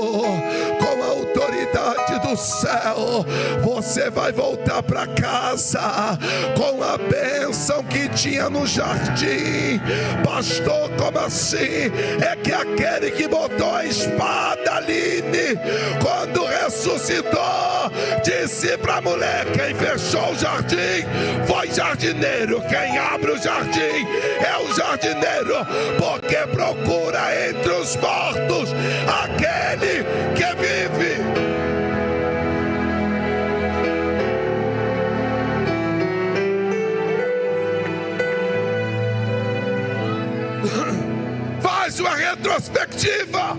A: com a autoridade do céu. Você vai voltar para casa com a bênção que tinha no jardim. Pastor, como assim? É que aquele que botou a espada, Aline, quando ressuscitou, disse para a mulher: quem fechou o jardim foi jardineiro. Quem abre o jardim é o jardineiro, porque procura entre os mortos aquele que vive. Faz uma retrospectiva.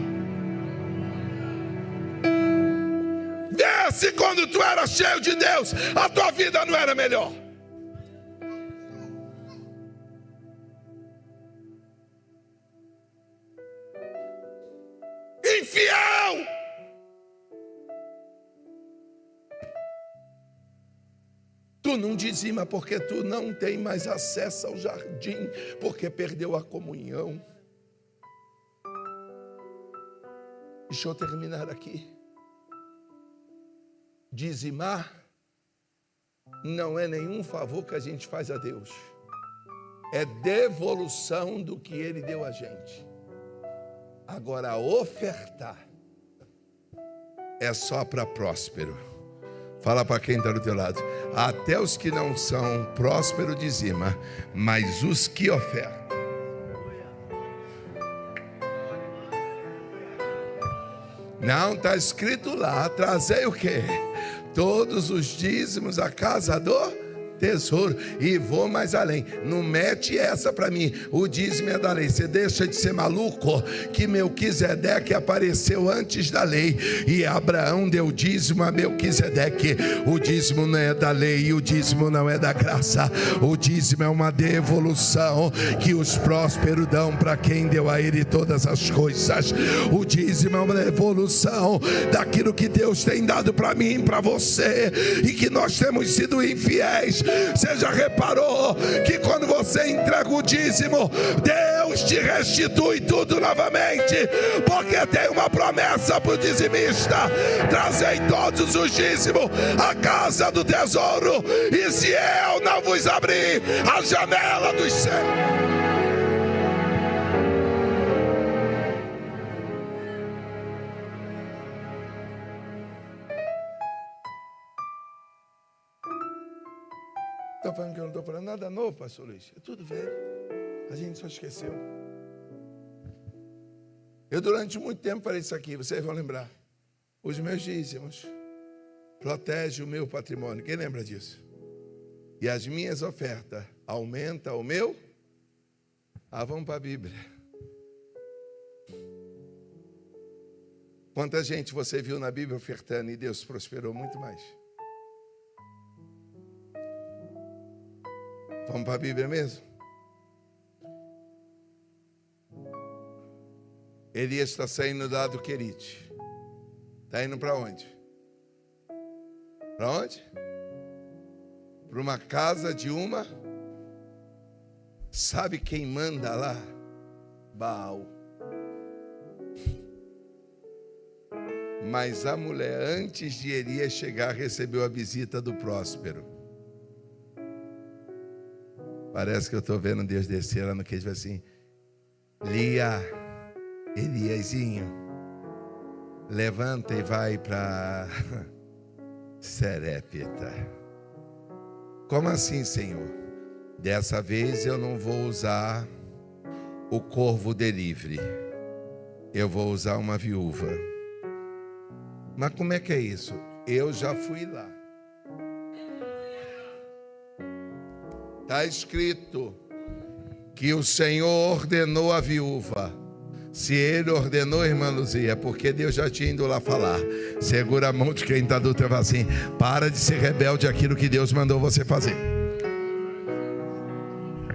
A: Vê se quando tu era cheio de Deus, a tua vida não era melhor. Infiel. Tu não dizima porque tu não tem mais acesso ao jardim, porque perdeu a comunhão. Deixa eu terminar aqui. Dizimar não é nenhum favor que a gente faz a Deus. É devolução do que Ele deu a gente. Agora, ofertar é só para próspero. Fala para quem está do teu lado. Até os que não são prósperos dizima, mas os que ofertam. Não, está escrito lá, trazei o quê? Todos os dízimos à casa do tesouro. E vou mais além. Não mete essa para mim. O dízimo é da lei. Você deixa de ser maluco, que Melquisedeque apareceu antes da lei. E Abraão deu dízimo a Melquisedeque. O dízimo não é da lei e o dízimo não é da graça. O dízimo é uma devolução que os prósperos dão para quem deu a ele todas as coisas. O dízimo é uma devolução daquilo que Deus tem dado para mim, para você, e que nós temos sido infiéis. Você já reparou que quando você entrega o dízimo, Deus te restitui tudo novamente? Porque tem uma promessa para o dizimista: trazei todos os dízimos à casa do tesouro, e se eu não vos abrir a janela dos céus. Estou falando que eu não estou falando nada novo, pastor Luiz. É tudo velho. A gente só esqueceu. Eu durante muito tempo falei isso aqui, vocês vão lembrar. Os meus dízimos protegem o meu patrimônio. Quem lembra disso? E as minhas ofertas aumentam o meu. Vamos para a Bíblia. Quanta gente você viu na Bíblia ofertando e Deus prosperou muito mais? Vamos para a Bíblia mesmo? Elias está saindo lá do Querite. Está indo para onde? Para onde? Para uma casa de uma. Sabe quem manda lá? Baal. Mas a mulher, antes de Elias chegar, recebeu a visita do próspero. Parece que eu estou vendo Deus descer lá no queijo e assim: Lia, Eliazinho, levanta e vai para Serepta. Como assim, Senhor? Dessa vez eu não vou usar o corvo delivery, eu vou usar uma viúva. Mas como é que é isso? Eu já fui lá. Está escrito que o Senhor ordenou a viúva. Se ele ordenou, irmã Luzia, porque Deus já tinha ido lá falar. Segura a mão de quem está do teu e fala assim: para de ser rebelde àquilo que Deus mandou você fazer.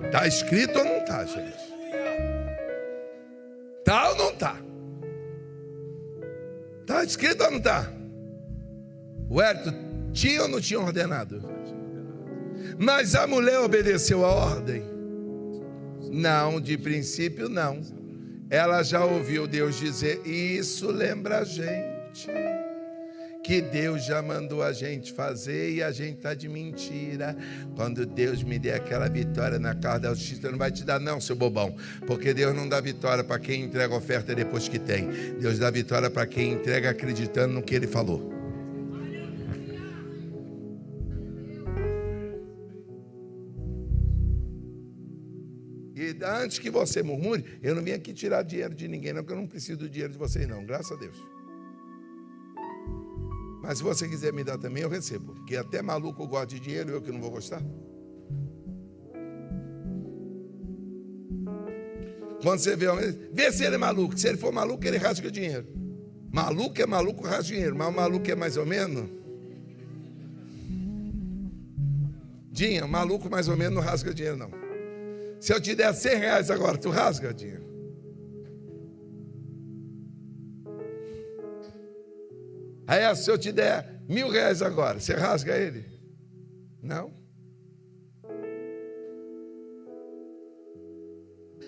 A: Está escrito ou não está, gente? Está ou não está? Está escrito ou não está? O Hérito tinha ou não tinha ordenado? Mas a mulher obedeceu a ordem? Não, de princípio não. Ela já ouviu Deus dizer. Isso lembra a gente que Deus já mandou a gente fazer e a gente está de mentira. Quando Deus me der aquela vitória na causa da justiça, não vai te dar não, seu bobão, porque Deus não dá vitória para quem entrega a oferta depois que tem. Deus dá vitória para quem entrega acreditando no que Ele falou. E antes que você murmure, eu não vim aqui tirar dinheiro de ninguém, não, porque eu não preciso do dinheiro de vocês não, graças a Deus. Mas se você quiser me dar também, eu recebo. Porque até maluco gosta de dinheiro, eu que não vou gostar. Quando você vê se ele é maluco. Se ele for maluco, ele rasga o dinheiro. Maluco é maluco, rasga dinheiro. Mas o maluco é mais ou menos. Dinha, maluco mais ou menos não rasga dinheiro, não. Se eu te der 100 reais agora, tu rasga dinheiro? Aí se eu te der 1.000 reais agora, você rasga ele? Não?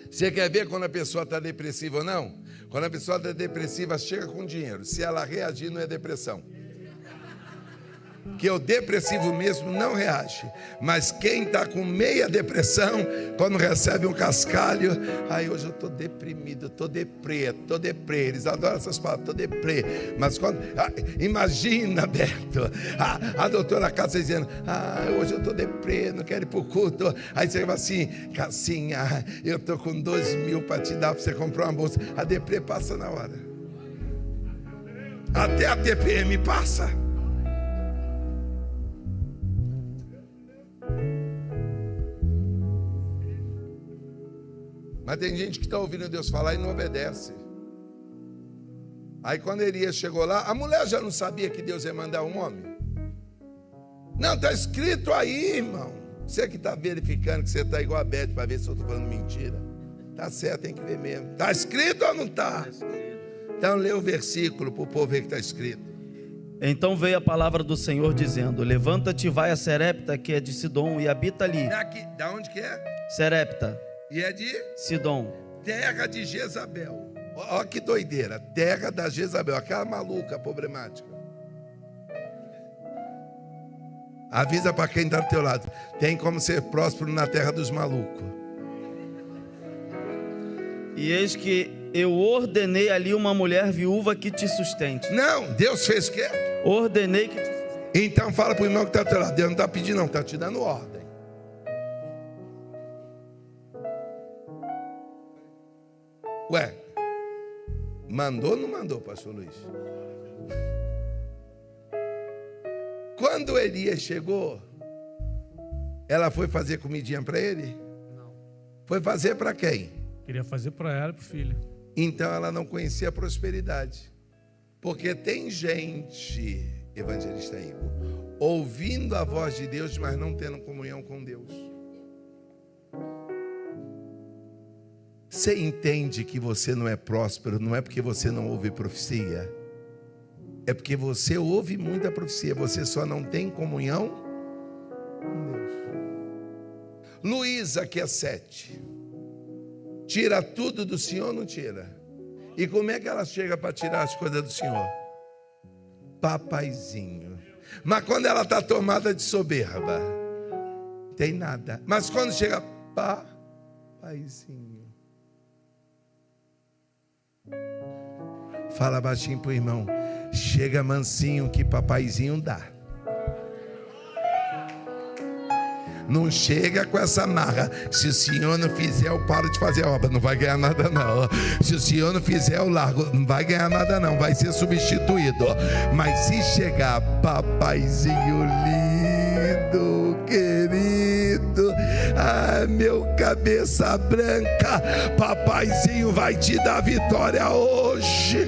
A: Você quer ver quando a pessoa está depressiva ou não? Quando a pessoa está depressiva, chega com dinheiro. Se ela reagir, não é depressão. Que o depressivo mesmo não reage. Mas quem está com meia depressão, quando recebe um cascalho, aí hoje eu estou deprimido, estou deprê. Eles adoram essas palavras, estou deprê. Mas quando, imagina, Beto, a doutora Cássia dizendo: hoje eu estou deprê, não quero ir para o culto. Aí você fala assim: Cassinha, eu estou com 2.000 para te dar, para você comprar uma bolsa. A deprê passa na hora. Até a TPM passa. Mas tem gente que está ouvindo Deus falar e não obedece. Aí quando Elias chegou lá, a mulher já não sabia que Deus ia mandar um homem? Não, está escrito aí, irmão. Você que está verificando que você está igual a Beth para ver se eu estou falando mentira. Está certo, tem que ver mesmo. Está escrito ou não está? Então lê o versículo para o povo ver que está escrito.
B: Então veio a palavra do Senhor dizendo: levanta-te e vai a Serepta, que é de Sidom, e habita ali.
A: Daqui, da onde que é?
B: Serepta.
A: E é de?
B: Sidom.
A: Terra de Jezabel. Olha que doideira. Terra da Jezabel. Aquela maluca problemática. Avisa para quem está do teu lado: tem como ser próspero na terra dos malucos.
B: E eis que eu ordenei ali uma mulher viúva que te sustente.
A: Não, Deus fez o quê?
B: Ordenei que te sustente.
A: Então fala para o irmão que está do teu lado: Deus não está pedindo não, está te dando ordem. Ué, mandou ou não mandou, pastor Luiz? Quando Elias chegou, ela foi fazer comidinha para ele?
C: Não.
A: Foi fazer para quem?
C: Queria fazer para ela e para o filho.
A: Então ela não conhecia a prosperidade. Porque tem gente, evangelista Igor, ouvindo a voz de Deus, mas não tendo comunhão com Deus. Você entende que você não é próspero, não é porque você não ouve profecia, é porque você ouve muita profecia, você só não tem comunhão com Deus. Luísa, que é 7, tira tudo do Senhor ou não tira? E como é que ela chega para tirar as coisas do Senhor? Papaizinho. Mas quando ela está tomada de soberba, tem nada. Mas quando chega papaizinho, fala baixinho pro irmão: chega mansinho que papaizinho dá. Não chega com essa marra: se o senhor não fizer, eu paro de fazer a obra. Não vai ganhar nada não. Se o senhor não fizer, eu largo. Não vai ganhar nada não, vai ser substituído. Mas se chegar papaizinho lindo, querido, Ah, meu cabeça branca, papaizinho vai te dar vitória hoje.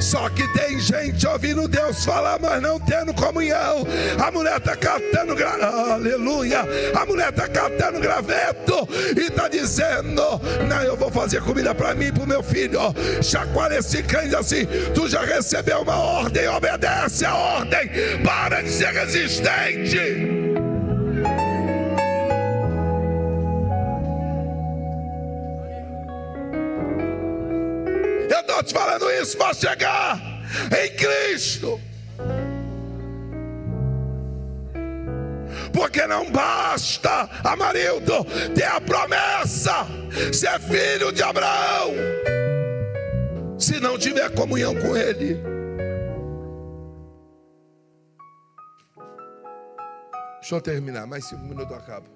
A: Só que tem gente ouvindo Deus falar, mas não tendo comunhão. A mulher está catando, aleluia, a mulher está catando graveto e está dizendo: não, eu vou fazer comida para mim e para o meu filho. Chacoalha esse crente assim: tu já recebeu uma ordem, obedece a ordem, para de ser resistente. Estou te falando isso para chegar em Cristo, porque não basta, Amarildo, ter a promessa, ser filho de Abraão, se não tiver comunhão com Ele. Deixa eu terminar, mais 5 minutos eu acabo.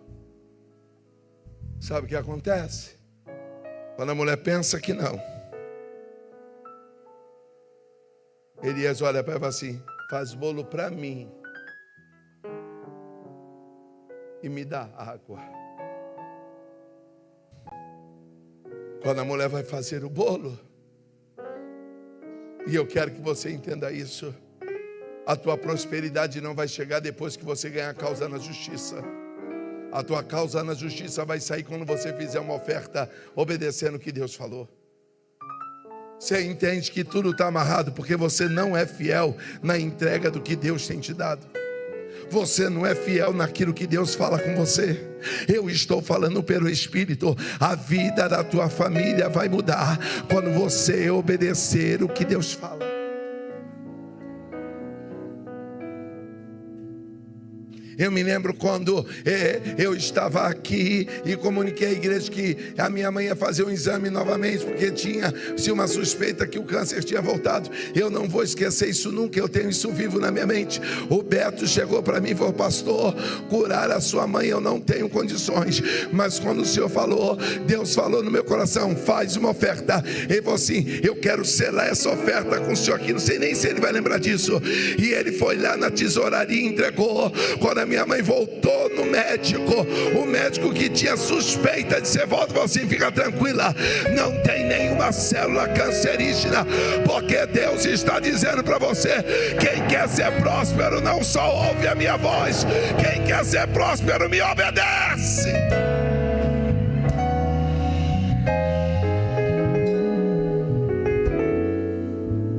A: Sabe o que acontece? Quando a mulher pensa que não, Elias olha para ela e fala assim: faz bolo para mim e me dá água. Quando a mulher vai fazer o bolo, e eu quero que você entenda isso, a tua prosperidade não vai chegar depois que você ganhar a causa na justiça. A tua causa na justiça vai sair quando você fizer uma oferta obedecendo o que Deus falou. Você entende que tudo está amarrado porque você não é fiel na entrega do que Deus tem te dado. Você não é fiel naquilo que Deus fala com você. Eu estou falando pelo Espírito. A vida da tua família vai mudar quando você obedecer o que Deus fala. Eu me lembro quando eu estava aqui e comuniquei à igreja que a minha mãe ia fazer um exame novamente, porque tinha-se uma suspeita que o câncer tinha voltado. Eu não vou esquecer isso nunca, eu tenho isso vivo na minha mente. O Beto chegou para mim e falou: pastor, curar a sua mãe eu não tenho condições, mas quando o senhor falou, Deus falou no meu coração: faz uma oferta. Ele falou assim: eu quero selar essa oferta com o senhor aqui, não sei nem se ele vai lembrar disso. E ele foi lá na tesouraria e entregou. Quando a minha mãe voltou no médico, o médico que tinha suspeita de ser volta falou assim: fica tranquila, não tem nenhuma célula cancerígena, porque Deus está dizendo para você: quem quer ser próspero não só ouve a minha voz, quem quer ser próspero me obedece.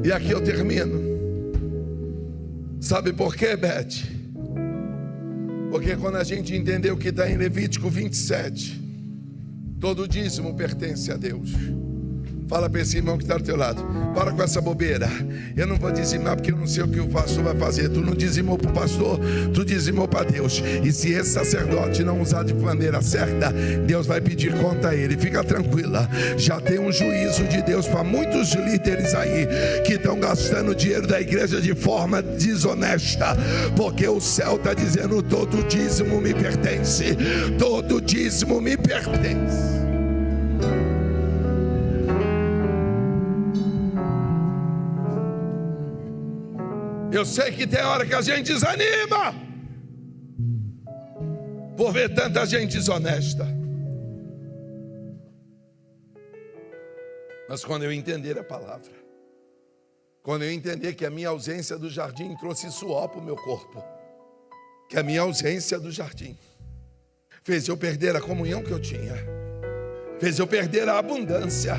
A: E aqui eu termino. Sabe por quê, Beth? Porque quando a gente entendeu que está em Levítico 27, todo dízimo pertence a Deus. Fala para esse irmão que está do teu lado: para com essa bobeira, eu não vou dizimar porque eu não sei o que o pastor vai fazer. Tu não dizimou para o pastor, tu dizimou para Deus. E se esse sacerdote não usar de maneira certa, Deus vai pedir conta a ele. Fica tranquila, já tem um juízo de Deus para muitos líderes aí que estão gastando dinheiro da igreja de forma desonesta, porque o céu está dizendo: todo dízimo me pertence, todo dízimo me pertence. Eu sei que tem hora que a gente desanima por ver tanta gente desonesta, mas quando eu entender a palavra, quando eu entender que a minha ausência do jardim trouxe suor para o meu corpo, que a minha ausência do jardim fez eu perder a comunhão que eu tinha, fez eu perder a abundância,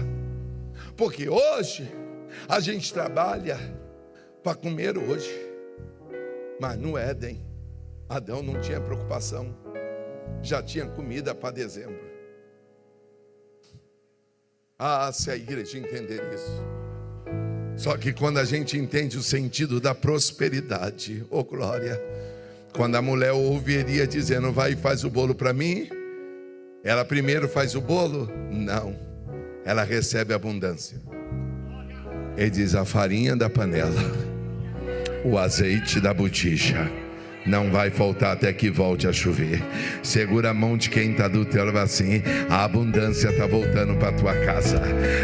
A: porque hoje a gente trabalha para comer hoje, mas no Éden, Adão não tinha preocupação, já tinha comida para dezembro. Ah, se a igreja entender isso. Só que quando a gente entende o sentido da prosperidade, oh glória, quando a mulher ouve Elias dizendo: vai e faz o bolo para mim, ela primeiro faz o bolo? Não, ela recebe abundância. Ele diz: a farinha da panela, o azeite da botija, Não vai faltar até que volte a chover. Segura a mão de quem está do teu lado assim. A abundância está voltando para a tua casa.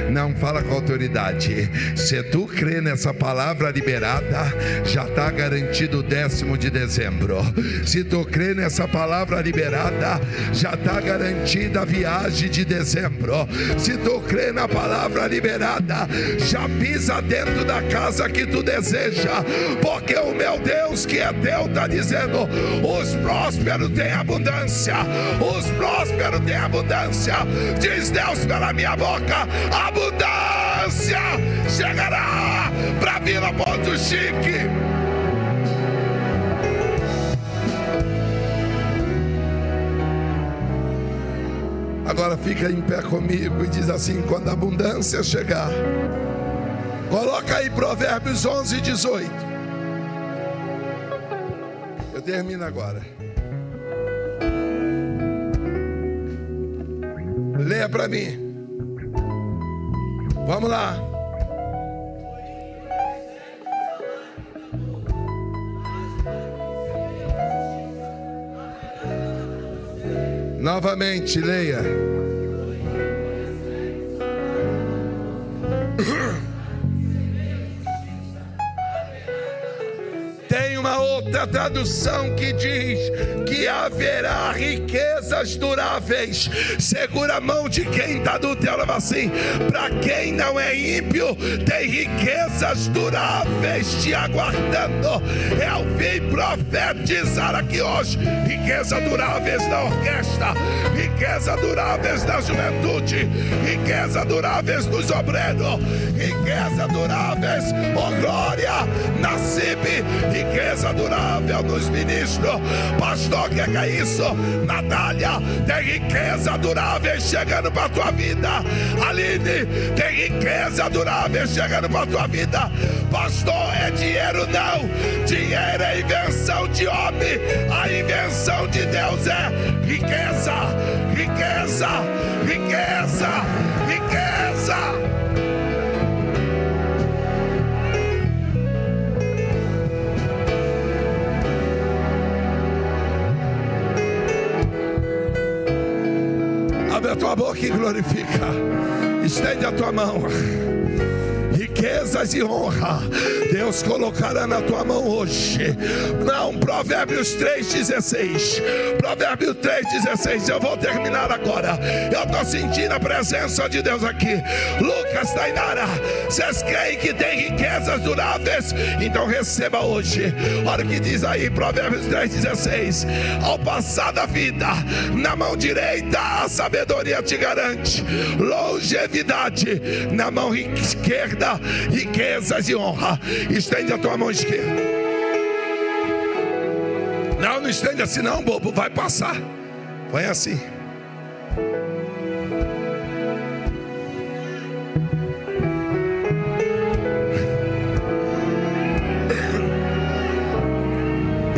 A: Não fala com autoridade. Se tu crê nessa palavra liberada, já está garantido o 10º de dezembro. Se tu crê nessa palavra liberada, já está garantida a viagem de dezembro. Se tu crê na palavra liberada, já pisa dentro da casa que tu deseja, porque o meu Deus que é teu está dizendo: os prósperos têm abundância. Os prósperos têm abundância. Diz Deus pela minha boca: abundância chegará para Vila Ponto Chique. Agora fica em pé comigo e diz assim: quando a abundância chegar. Coloca aí Provérbios 11, 18. Eu termino agora. Leia para mim. Vamos lá. Novamente, leia. Tem uma outra tradução que diz que haverá riquezas duráveis. Segura a mão de quem está do teu lado assim: para quem não é ímpio, tem riquezas duráveis te aguardando. Eu vim profetizar aqui hoje: riquezas duráveis na orquestra, riquezas duráveis na juventude, riquezas duráveis nos obreiros, riquezas duráveis, oh glória, na CIB, riqueza durável nos ministros. Pastor, que é isso? Natália, tem riqueza durável chegando para a tua vida. Aline, tem riqueza durável chegando para a tua vida. Pastor, é dinheiro não. Dinheiro é invenção de homem. A invenção de Deus é riqueza, riqueza, riqueza, riqueza. Abre a tua boca e glorifica. Estende a tua mão. Riquezas e honra Deus colocará na tua mão hoje. Não, Provérbios 3,16. Provérbios 3,16. Eu vou terminar agora. Eu estou sentindo a presença de Deus aqui. Lucas, Tainara, vocês creem que tem riquezas duráveis? Então receba hoje. Olha o que diz aí, Provérbios 3,16. Ao passar da vida, na mão direita a sabedoria te garante longevidade, na mão esquerda riquezas e honra. Estende a tua mão esquerda. Não estende assim não, bobo, vai passar. Põe assim.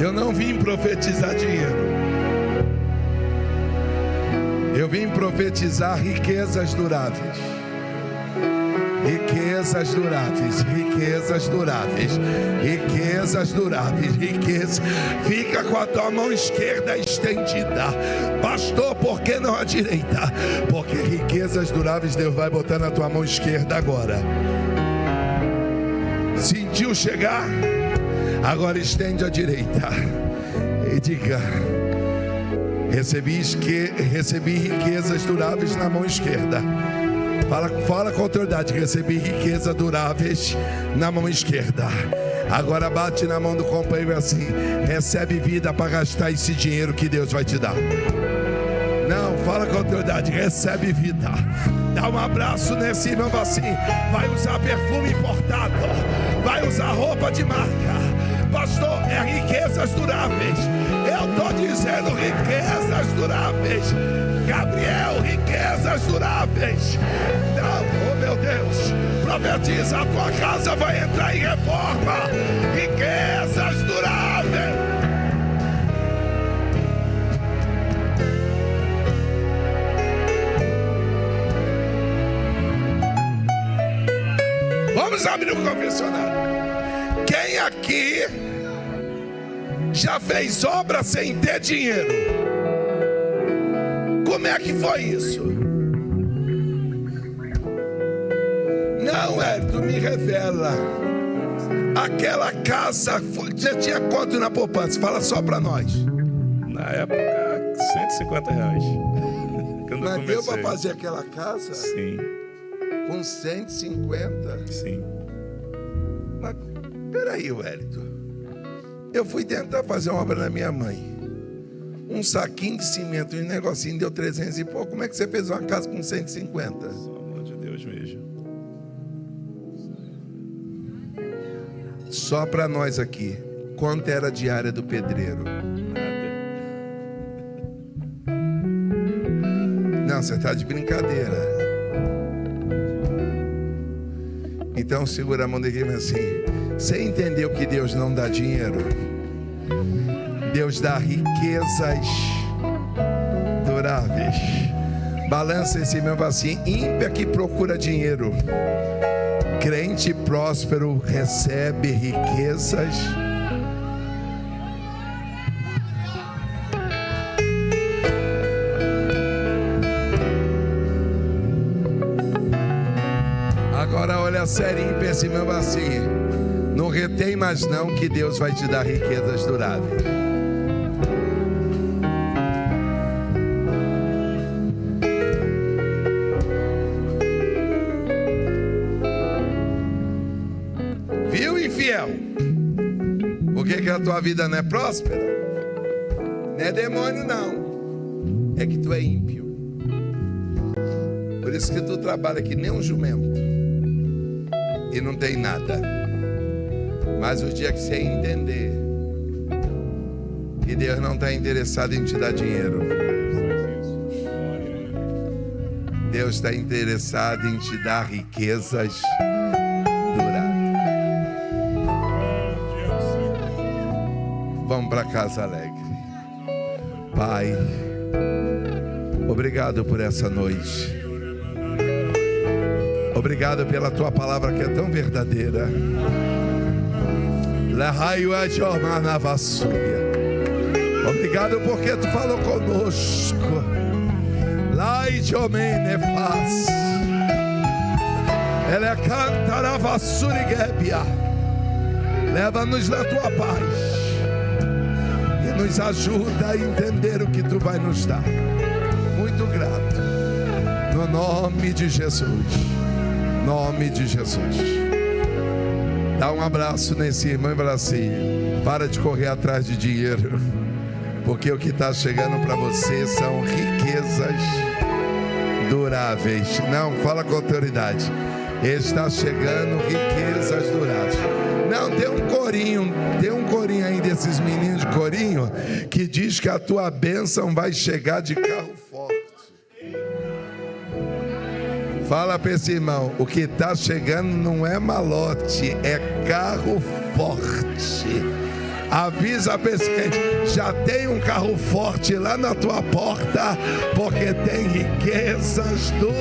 A: Eu não vim profetizar dinheiro. Eu vim profetizar riquezas duráveis. Riquezas duráveis, riquezas duráveis, riquezas duráveis, riquezas. Fica com a tua mão esquerda estendida. Pastor, por que não a direita? Porque riquezas duráveis Deus vai botar na tua mão esquerda agora. Sentiu chegar? Agora estende a direita e diga: recebi riquezas duráveis na mão esquerda. Fala com autoridade: recebi riqueza duráveis na mão esquerda. Agora bate na mão do companheiro assim: recebe vida para gastar esse dinheiro que Deus vai te dar. Não, fala com autoridade: recebe vida. Dá um abraço nesse irmão assim: vai usar perfume importado, vai usar roupa de marca. Pastor, é riquezas duráveis. Eu estou dizendo riquezas duráveis. Gabriel, riquezas duráveis. Não, oh meu Deus, profetiza: a tua casa vai entrar em reforma. Riquezas duráveis. Vamos abrir o confessionário. Quem aqui já fez obra sem ter dinheiro. Como é que foi isso? Não, Hélio, me revela. Aquela casa, já tinha quanto na poupança? Fala só para nós.
D: Na época, R$150.
A: Mas deu para fazer aquela casa?
D: Sim.
A: Com 150?
D: Sim.
A: Mas, peraí, Wellington. Eu fui tentar fazer uma obra na minha mãe. Um saquinho de cimento e um negocinho deu 300 e pouco. Como é que você fez uma casa com 150?
D: Só a mão de Deus mesmo.
A: Só para nós aqui. Quanto era a diária do pedreiro?
D: Nada.
A: Não, você está de brincadeira. Então segura a mão dele assim. Você entendeu que Deus não dá dinheiro? Deus dá riquezas duráveis. Balança esse mesmo assim. Ímpia que procura dinheiro. Crente próspero recebe riquezas. Agora olha sério, ímpia esse mesmo assim. Não retém mais não que Deus vai te dar riquezas duráveis. Viu, infiel? Por que a tua vida não é próspera? Não é demônio não. É que tu é ímpio. Por isso que tu trabalha que nem um jumento e não tem nada. Mas o dia que você entender que Deus não está interessado em te dar dinheiro, Deus está interessado em te dar riquezas duráveis. Vamos para casa alegre. Pai, obrigado por essa noite. Obrigado pela tua palavra que é tão verdadeira. Obrigado porque tu falou conosco. Ela canta na vassoura e guébia. Leva-nos na tua paz e nos ajuda a entender o que tu vai nos dar. Muito grato. No nome de Jesus. Nome de Jesus. Dá um abraço nesse irmão e fala assim: para de correr atrás de dinheiro, porque o que está chegando para você são riquezas duráveis. Não, fala com autoridade. Está chegando riquezas duráveis. Não, tem um corinho aí desses meninos de corinho que diz que a tua bênção vai chegar de carro forte. Fala para esse irmão, o que está chegando não é malote, é carro forte. Avisa para esse cliente, já tem um carro forte lá na tua porta, porque tem riquezas do